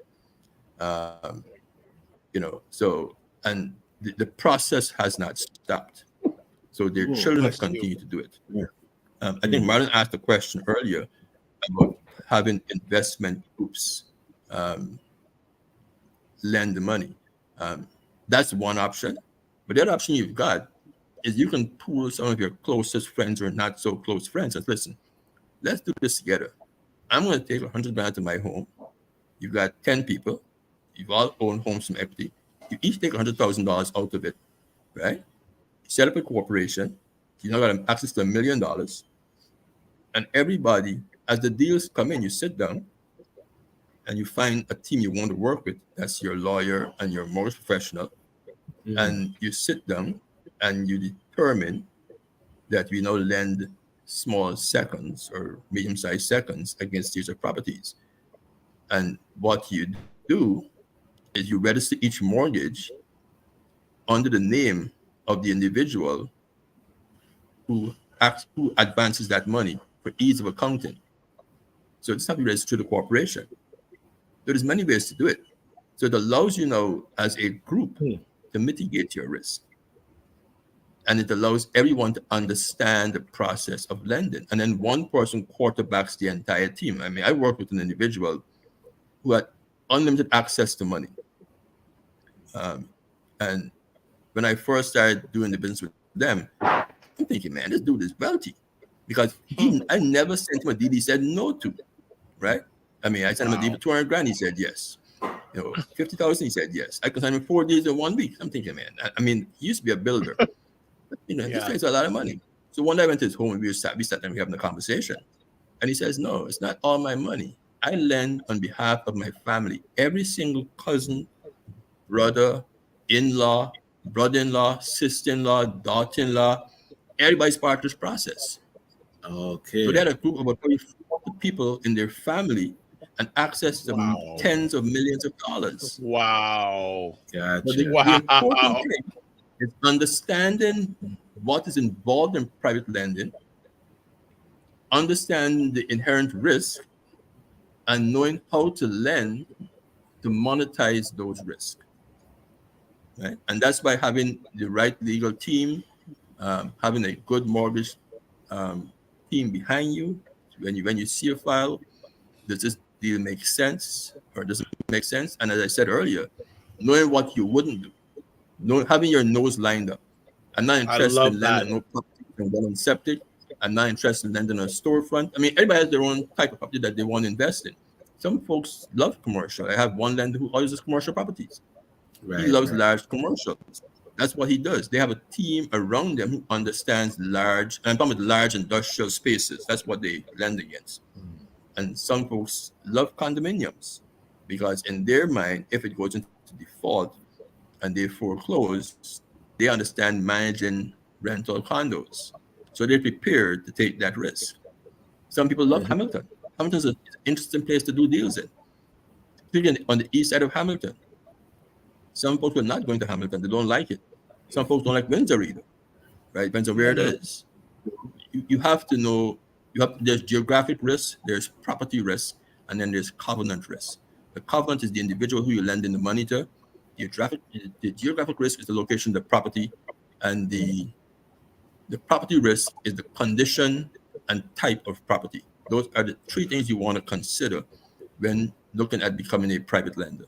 So, and the process has not stopped. So their children have continued to do it. I think Marlon asked a question earlier about having investment groups lend the money. That's one option. But the other option you've got is you can pool some of your closest friends or not so close friends and listen, let's do this together. I'm going to take $100 to my home. You've got 10 people. You've all owned homes from equity. You each take $100,000 out of it, right? Set up a corporation. You now got access to $1 million. And everybody, as the deals come in, you sit down and you find a team you want to work with. That's your lawyer and your mortgage professional. And you sit down and you determine that we now lend small seconds or medium-sized seconds against these properties. And what you do is you register each mortgage under the name of the individual who advances that money for ease of accounting. So it's not registered to the corporation. There's many ways to do it. So it allows you now as a group to mitigate your risk. And it allows everyone to understand the process of lending. And then one person quarterbacks the entire team. I mean, I worked with an individual who had unlimited access to money. And when I first started doing the business with them. I'm thinking, man, this dude is wealthy, because I never sent him a deal he said no to, right? I mean, I sent him a deal for 200 grand. He said yes. 50,000. He said yes. I could sign him 4 days in 1 week. I'm thinking, man. I mean, he used to be a builder. This guy's a lot of money. So one day I went to his home and we sat there and we having a conversation. And he says, no, it's not all my money. I lend on behalf of my family. Every single cousin, brother, in-law, brother-in-law, sister-in-law, daughter-in-law, everybody's part of this process. Okay. So they had a group of about 40 people in their family and access to tens of millions of dollars. Wow. Gotcha. But the important thing is understanding what is involved in private lending, understand the inherent risk, and knowing how to lend to monetize those risks. Right? And that's by having the right legal team, having a good mortgage team behind you. When you see a file, does this deal make sense or doesn't make sense? And as I said earlier, knowing what you wouldn't do, having your nose lined up. I'm not interested in lending no property on septic. I'm not interested in lending on a storefront. I mean, everybody has their own type of property that they want to invest in. Some folks love commercial. I have one lender who always does commercial properties. He loves large commercials. That's what he does. They have a team around them who understands large, and I'm talking about large industrial spaces. That's what they lend against. And some folks love condominiums because in their mind, if it goes into default and they foreclose, they understand managing rental condos. So they're prepared to take that risk. Some people love Hamilton. Hamilton's an interesting place to do deals in, particularly on the east side of Hamilton. Some folks are not going to Hamilton. They don't like it. Some folks don't like Windsor either, right? Depends on where it is. You have to know, there's geographic risk, there's property risk, and then there's covenant risk. The covenant is the individual who you're lending the money to. The geographic risk is the location of the property, and the property risk is the condition and type of property. Those are the three things you want to consider when looking at becoming a private lender.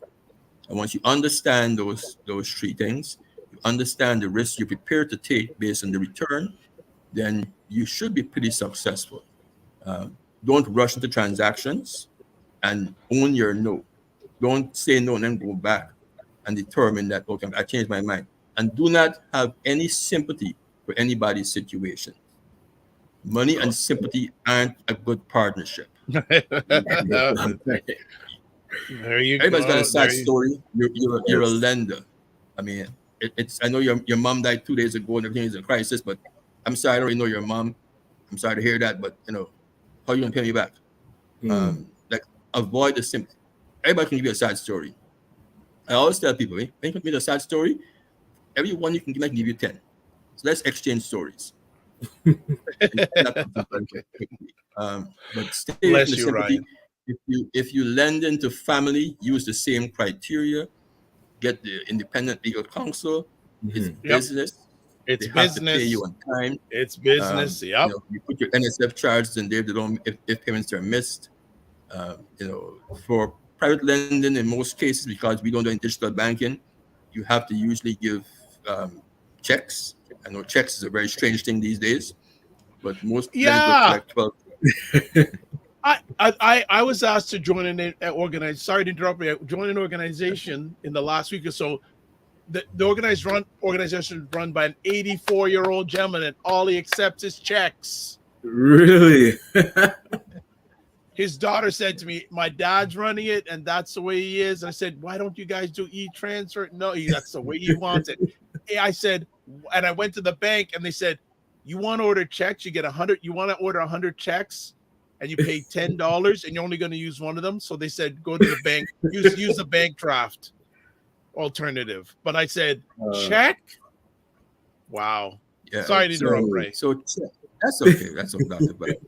And once you understand those three things, you understand the risk you're prepared to take based on the return, then you should be pretty successful. Don't rush into transactions and own your no. Don't say no and then go back and determine that, okay, I changed my mind. And do not have any sympathy for anybody's situation. Money and sympathy aren't a good partnership. There you Everybody's go. got a sad story. You're a lender. I mean, it's. I know your mom died 2 days ago and everything is a crisis, but I'm sorry, I don't really know your mom. I'm sorry to hear that, but how are you gonna pay me back? Like, avoid the sympathy. Everybody can give you a sad story. I always tell people, when you give me a sad story, every one you can give, I can give you 10. So let's exchange stories. But stay in the sympathy. Ryan. If you lend into family, use the same criteria. Get the independent legal counsel. It's business. It's they have business. to pay you on time. It's business. You put your NSF charges in there. They don't if payments are missed. For private lending, in most cases, because we don't do digital banking, you have to usually give checks. I know checks is a very strange thing these days, but most lenders collect 12. I was asked to join an organization. Sorry to interrupt you. Join an organization in the last week or so. The organization is run by an 84-year-old gentleman, and all he accepts is checks. Really? His daughter said to me, "My dad's running it, and that's the way he is." I said, "Why don't you guys do e-transfer?" No, that's the way he wants it. I said, and I went to the bank, and they said, "You want to order checks? You get 100. You want to order 100 checks, and you pay $10, and you're only going to use one of them." So they said, "Go to the bank. Use the bank draft alternative." But I said, "Check." Wow. Yeah. Sorry to interrupt, Ray. So that's okay. That's okay, Dr. But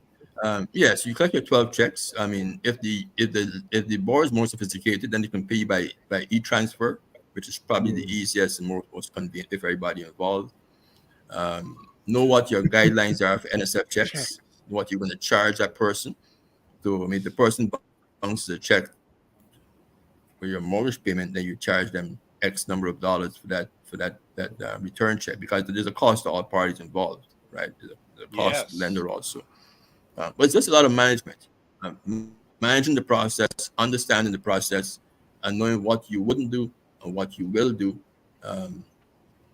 yes, you collect your 12 checks. I mean, if the borrower is more sophisticated, then they can pay you by e-transfer, which is probably the easiest and most convenient for everybody involved. Know what your guidelines are for NSF checks, what you're going to charge that person. So, I mean, the person bounces a check for your mortgage payment, then you charge them X number of dollars for return check, because there's a cost to all parties involved, right? There's a cost to the lender also. But it's just a lot of management, managing the process, understanding the process, and knowing what you wouldn't do and what you will do, and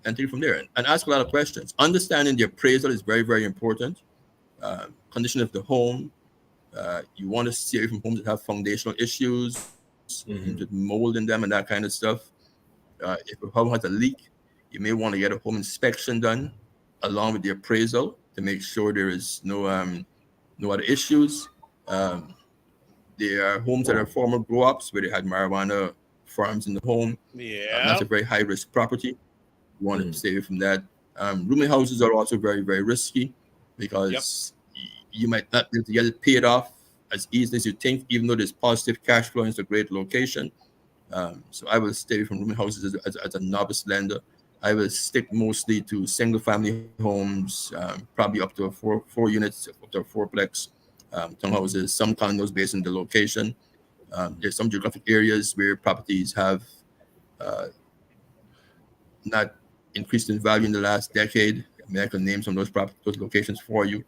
take it from there. And ask a lot of questions. Understanding the appraisal is very, very important. Condition of the home. You want to stay away from homes that have foundational issues, with mold in them and that kind of stuff. If a home has a leak, you may want to get a home inspection done along with the appraisal to make sure there is no other issues. There are homes that are former grow-ups where they had marijuana farms in the home. That's a very high-risk property. You want to stay away from that. Rooming houses are also very, very risky, because you might not be able to get it paid off as easily as you think, even though there's positive cash flow and it's a great location. So I will stay away from rooming houses as a novice lender. I will stick mostly to single-family homes, probably up to four units, up to a fourplex, townhouses, some condos based on the location. There's some geographic areas where properties have not increased in value in the last decade. I can name some of those locations for you.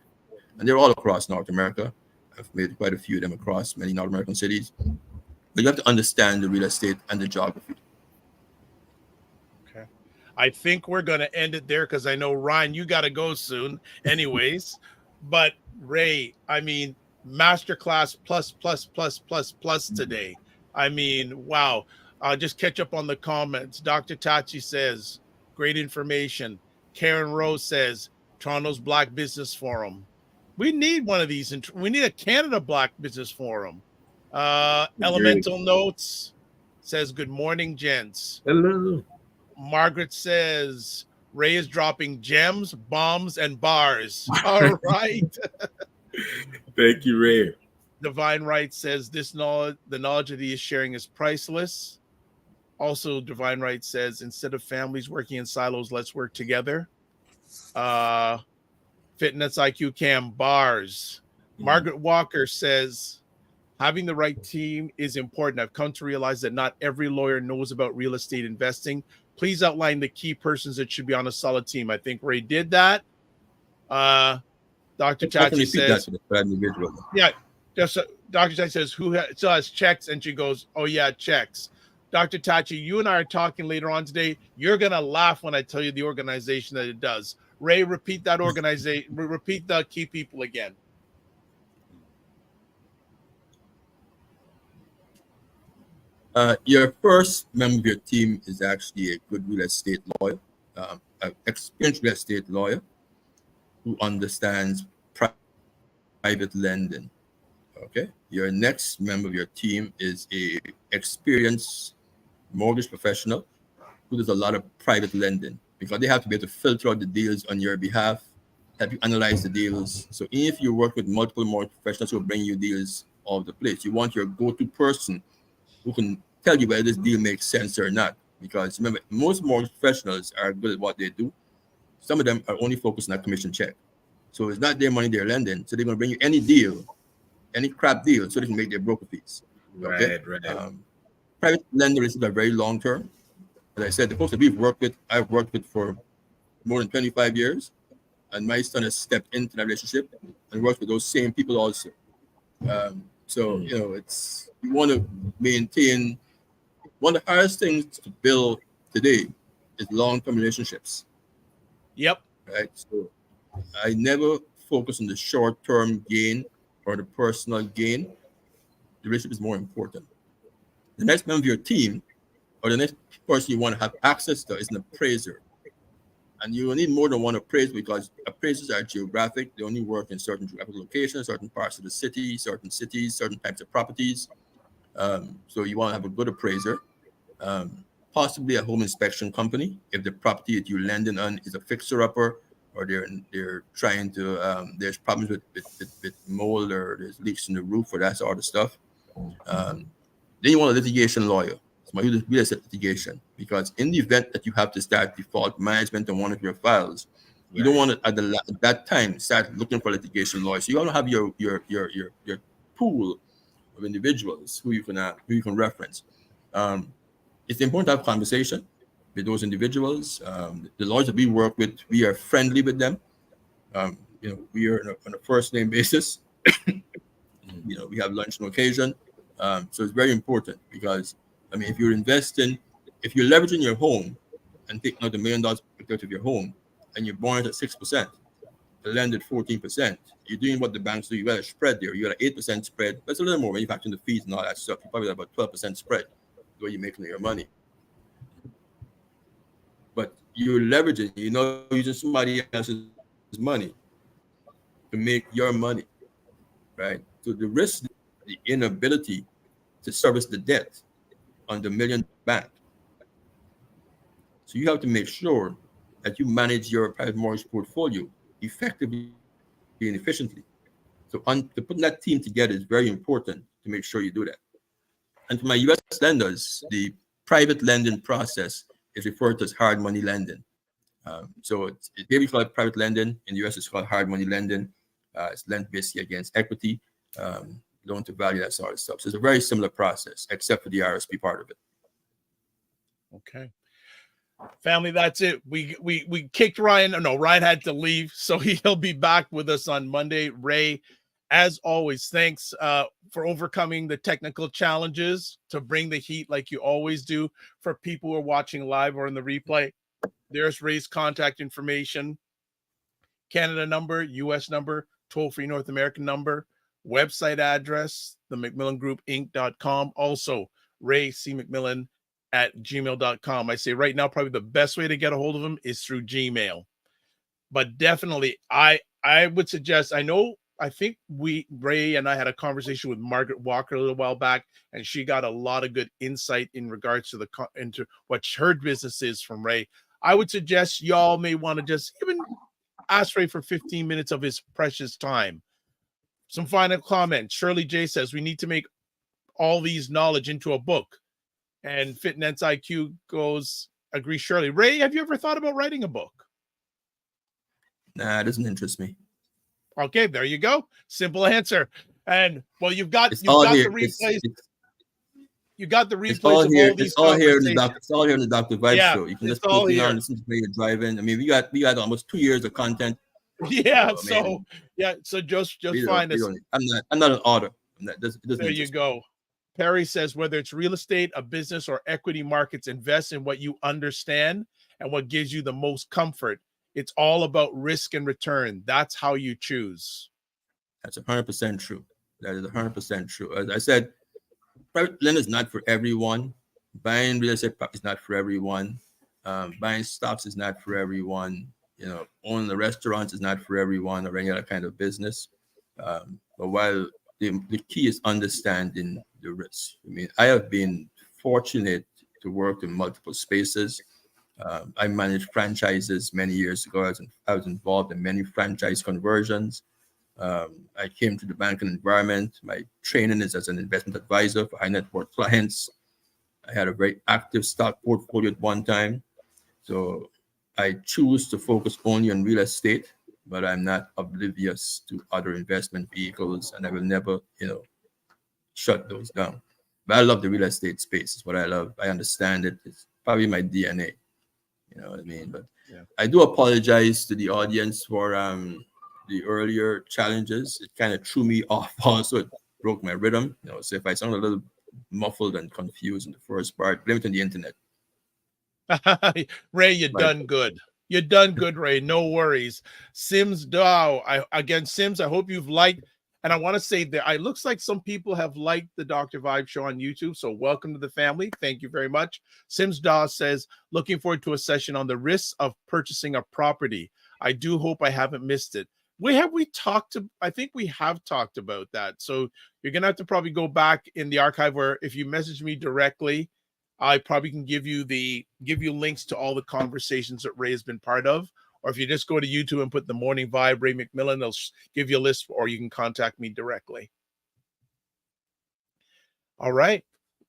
And they're all across North America. I've made quite a few of them across many North American cities. But you have to understand the real estate and the geography. Okay. I think we're going to end it there, because I know, Ryan, you got to go soon anyways. But Ray, I mean, masterclass plus today. I mean, wow. Just catch up on the comments. Dr. Tachi says, great information. Karen Rose says, Toronto's Black Business Forum. We need one of these. We need a Canada Black Business Forum. Elemental Notes says, good morning, gents. Hello. Margaret says, Ray is dropping gems, bombs, and bars. All right. Thank you, Ray. Divine Right says, the knowledge that he is sharing is priceless. Also, Divine Right says, instead of families working in silos, let's work together. Fitness IQ Cam bars. Margaret Walker says, having the right team is important. I've come to realize that not every lawyer knows about real estate investing. Please outline the key persons that should be on a solid team. I think Ray did that. Dr. Chachi says, yeah, just Dr. Chachi says, who still has checks? And she goes, oh yeah, checks. Dr. Tachi, you and I are talking later on today. You're going to laugh when I tell you the organization that it does. Ray, repeat that organization. Repeat the key people again. Your first member of your team is actually a good real estate lawyer, an experienced real estate lawyer who understands private lending. Okay. Your next member of your team is a experienced mortgage professional who does a lot of private lending, because they have to be able to filter out the deals on your behalf, help you analyze the deals. So if you work with multiple mortgage professionals who will bring you deals all over the place, you want your go-to person who can tell you whether this deal makes sense or not. Because remember, most mortgage professionals are good at what they do. Some of them are only focused on that commission check. So it's not their money they're lending. So they're going to bring you any deal, any crap deal, so they can make their broker fees. Okay? Right. Private lenders are very long term. As I said, the folks that I've worked with for more than 25 years. And my son has stepped into that relationship and worked with those same people also. So, it's, you want to maintain, one of the hardest things to build today is long-term relationships. Yep. Right. So I never focus on the short-term gain or the personal gain. The relationship is more important. The next member of your team or the next person you want to have access to is an appraiser. And you will need more than one appraiser, because appraisers are geographic. They only work in certain geographic locations, certain parts of the city, certain cities, certain types of properties. So you want to have a good appraiser, possibly a home inspection company if the property that you're lending on is a fixer-upper, or they're trying to there's problems with mold, or there's leaks in the roof, or that sort of stuff. Then you want a litigation lawyer, somebody who does real estate litigation, because in the event that you have to start default management on one of your files, you don't want to at that time start looking for litigation lawyers. So you want to have your pool of individuals who you can reference. It's important to have conversation, with those individuals. The lawyers that we work with, we are friendly with them. We are on a first name basis. We have lunch on occasion. So it's very important because, if you're investing, if you're leveraging your home and taking out $1 million out of your home and you're borrowing at 6%, the lend at 14%, you're doing what the banks do. You got a spread there. You got an 8% spread. That's a little more when you factor in the fees and all that stuff. You probably got about 12% spread where you're making your money. But you're leveraging, using somebody else's money to make your money, right? So the risk, the inability to service the debt on the $1 million bank. So you have to make sure that you manage your private mortgage portfolio effectively and efficiently. So to putting that team together is very important to make sure you do that. And for my U.S. lenders, the private lending process is referred to as hard money lending. So here we call it private lending. In the U.S., it's called hard money lending. It's lent basically against equity, loan to value, that sort of stuff. So it's a very similar process, except for the RSP part of it. Okay. Family, that's it. We kicked Ryan. No, Ryan had to leave, so he'll be back with us on Monday. Ray, as always, thanks for overcoming the technical challenges to bring the heat like you always do. For people who are watching live or in the replay, there's Ray's contact information, Canada number, US number, toll-free North American number, website address, the McMillan Group Inc.com. Also, Ray C. McMillan at gmail.com. I say right now, probably the best way to get a hold of him is through Gmail. But definitely, I would suggest, I think Ray and I had a conversation with Margaret Walker a little while back, and she got a lot of good insight in regards to into what her business is from Ray. I would suggest y'all may want to just even ask Ray for 15 minutes of his precious time. Some final comments. Shirley J says, we need to make all these knowledge into a book. And Fitness IQ goes, agree, Shirley. Ray, have you ever thought about writing a book? Nah, it doesn't interest me. Okay, there you go. Simple answer. And well, you've got the replays. You got the replays of all these. It's all here in the Dr. Vibe show. You can just put it on, listen to me driving. We got almost 2 years of content. Yeah. So just find us. I'm not an author. There you go. Perry says, whether it's real estate, a business, or equity markets, invest in what you understand and what gives you the most comfort. It's all about risk and return. That's how you choose. That's 100% true. That is 100% true. As I said, private lending is not for everyone. Buying real estate is not for everyone. Buying stocks is not for everyone. Owning the restaurants is not for everyone, or any other kind of business. But while the key is understanding the risk. I have been fortunate to work in multiple spaces. I managed franchises many years ago. I was involved in many franchise conversions. I came to the banking environment. My training is as an investment advisor for high net worth clients. I had a very active stock portfolio at one time. So I choose to focus only on real estate, but I'm not oblivious to other investment vehicles, and I will never, shut those down. But I love the real estate space. It's what I love. I understand it. It's probably my DNA. You know what I mean? But yeah. I do apologize to the audience for the earlier challenges. It kind of threw me off also. It broke my rhythm. So if I sound a little muffled and confused in the first part, blame it on the internet. Ray, you done good. You're done good, Ray. No worries. Sims Dow. Sims, I hope you've liked. And I want to say that it looks like some people have liked the Dr. Vibe show on YouTube. So welcome to the family. Think you very much. Sims Daw says, looking forward to a session on the risks of purchasing a property. I do hope I haven't missed it. I think we have talked about that. So you're going to have to probably go back in the archive, where if you message me directly, I probably can give you links to all the conversations that Ray has been part of. Or if you just go to YouTube and put The Morning Vibe, Ray McMillan, they'll give you a list, or you can contact me directly. All right.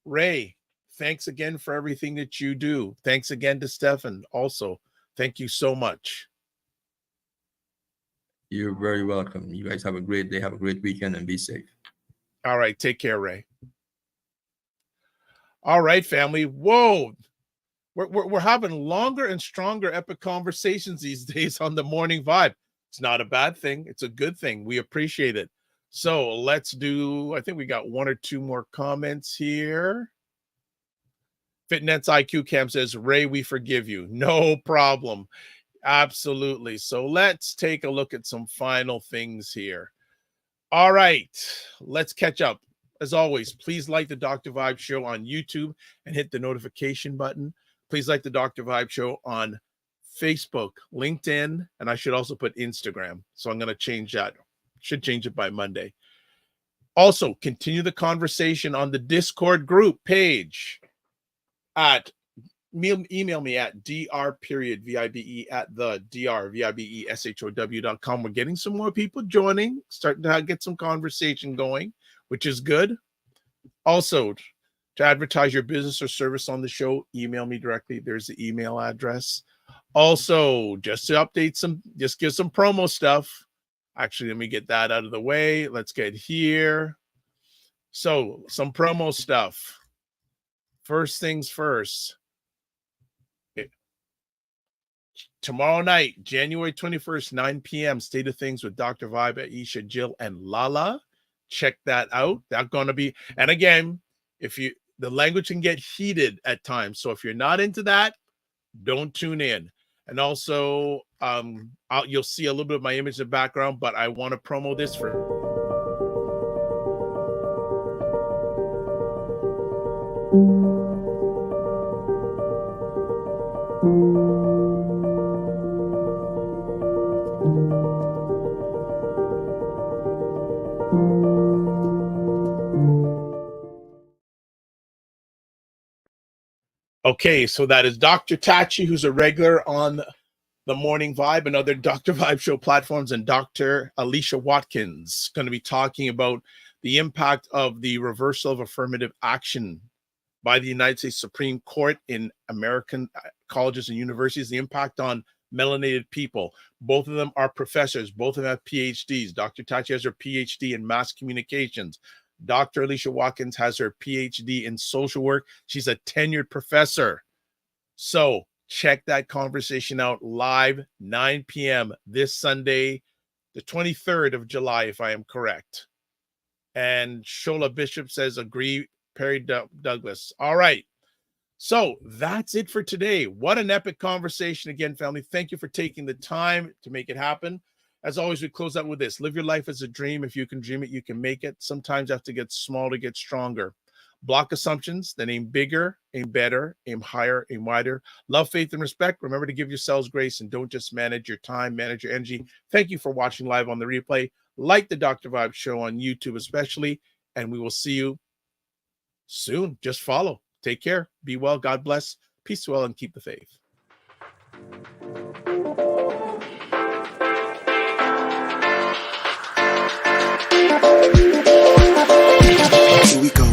Ray, thanks again for everything that you do. Thanks again to Stefan also. Thank you so much. You're very welcome. You guys have a great day. Have a great weekend and be safe. All right. Take care, Ray. All right, family. Whoa. we're having longer and stronger epic conversations these days on the Morning Vibe. It's not a bad thing. It's a good thing. We appreciate it. So let's do, I think we got one or two more comments here. Fitnets IQ Cam says, Ray, we forgive you. No problem. Absolutely. So let's take a look at some final things here. All right, let's catch up. As always, please like the Dr. Vibe Show on YouTube and hit the notification button. Please like the Dr. Vibe Show on Facebook, LinkedIn, and I should also put Instagram. So I'm going to change that. Should change it by Monday. Also, continue the conversation on the Discord group page at email me at dr.vibe@the.vibe.show.com. We're getting some more people joining, starting to get some conversation going, which is good. Also, to advertise your business or service on the show, email me directly. There's the email address. Also, just to update just give some promo stuff. Actually, let me get that out of the way. Let's get here. So, some promo stuff. First things first. Tomorrow night, January 21st, 9 p.m., State of Things with Dr. Vibe, Aisha, Jill, and Lala. Check that out. That's going to be, and again, the language can get heated at times. So if you're not into that, don't tune in. And also, you'll see a little bit of my image in the background, but I want to promo this for. Okay, so that is Dr. Tachi, who's a regular on the Morning Vibe and other Dr. Vibe Show platforms, and Dr. Alicia Watkins going to be talking about the impact of the reversal of affirmative action by the United States Supreme Court in American colleges and universities, the impact on melanated people. Both of them are professors. Both of them have PhDs. Dr. Tachi has her PhD in mass communications. Dr. Alicia Watkins has her PhD in social work. She's a tenured professor. So check that conversation out live, 9 p.m. this Sunday, the 23rd of July, if I am correct. And Shola Bishop says, agree, Perry Douglas. All right. So that's it for today. What an epic conversation again, family. Thank you for taking the time to make it happen. As always, we close out with this. Live your life as a dream. If you can dream it, you can make it. Sometimes you have to get small to get stronger. Block assumptions, then aim bigger, aim better, aim higher, aim wider. Love, faith, and respect. Remember to give yourselves grace and don't just manage your time, manage your energy. Thank you for watching live on the replay. Like the Dr. Vibe Show on YouTube especially, and we will see you soon. Just follow. Take care. Be well. God bless. Peace well and keep the faith. Here we go.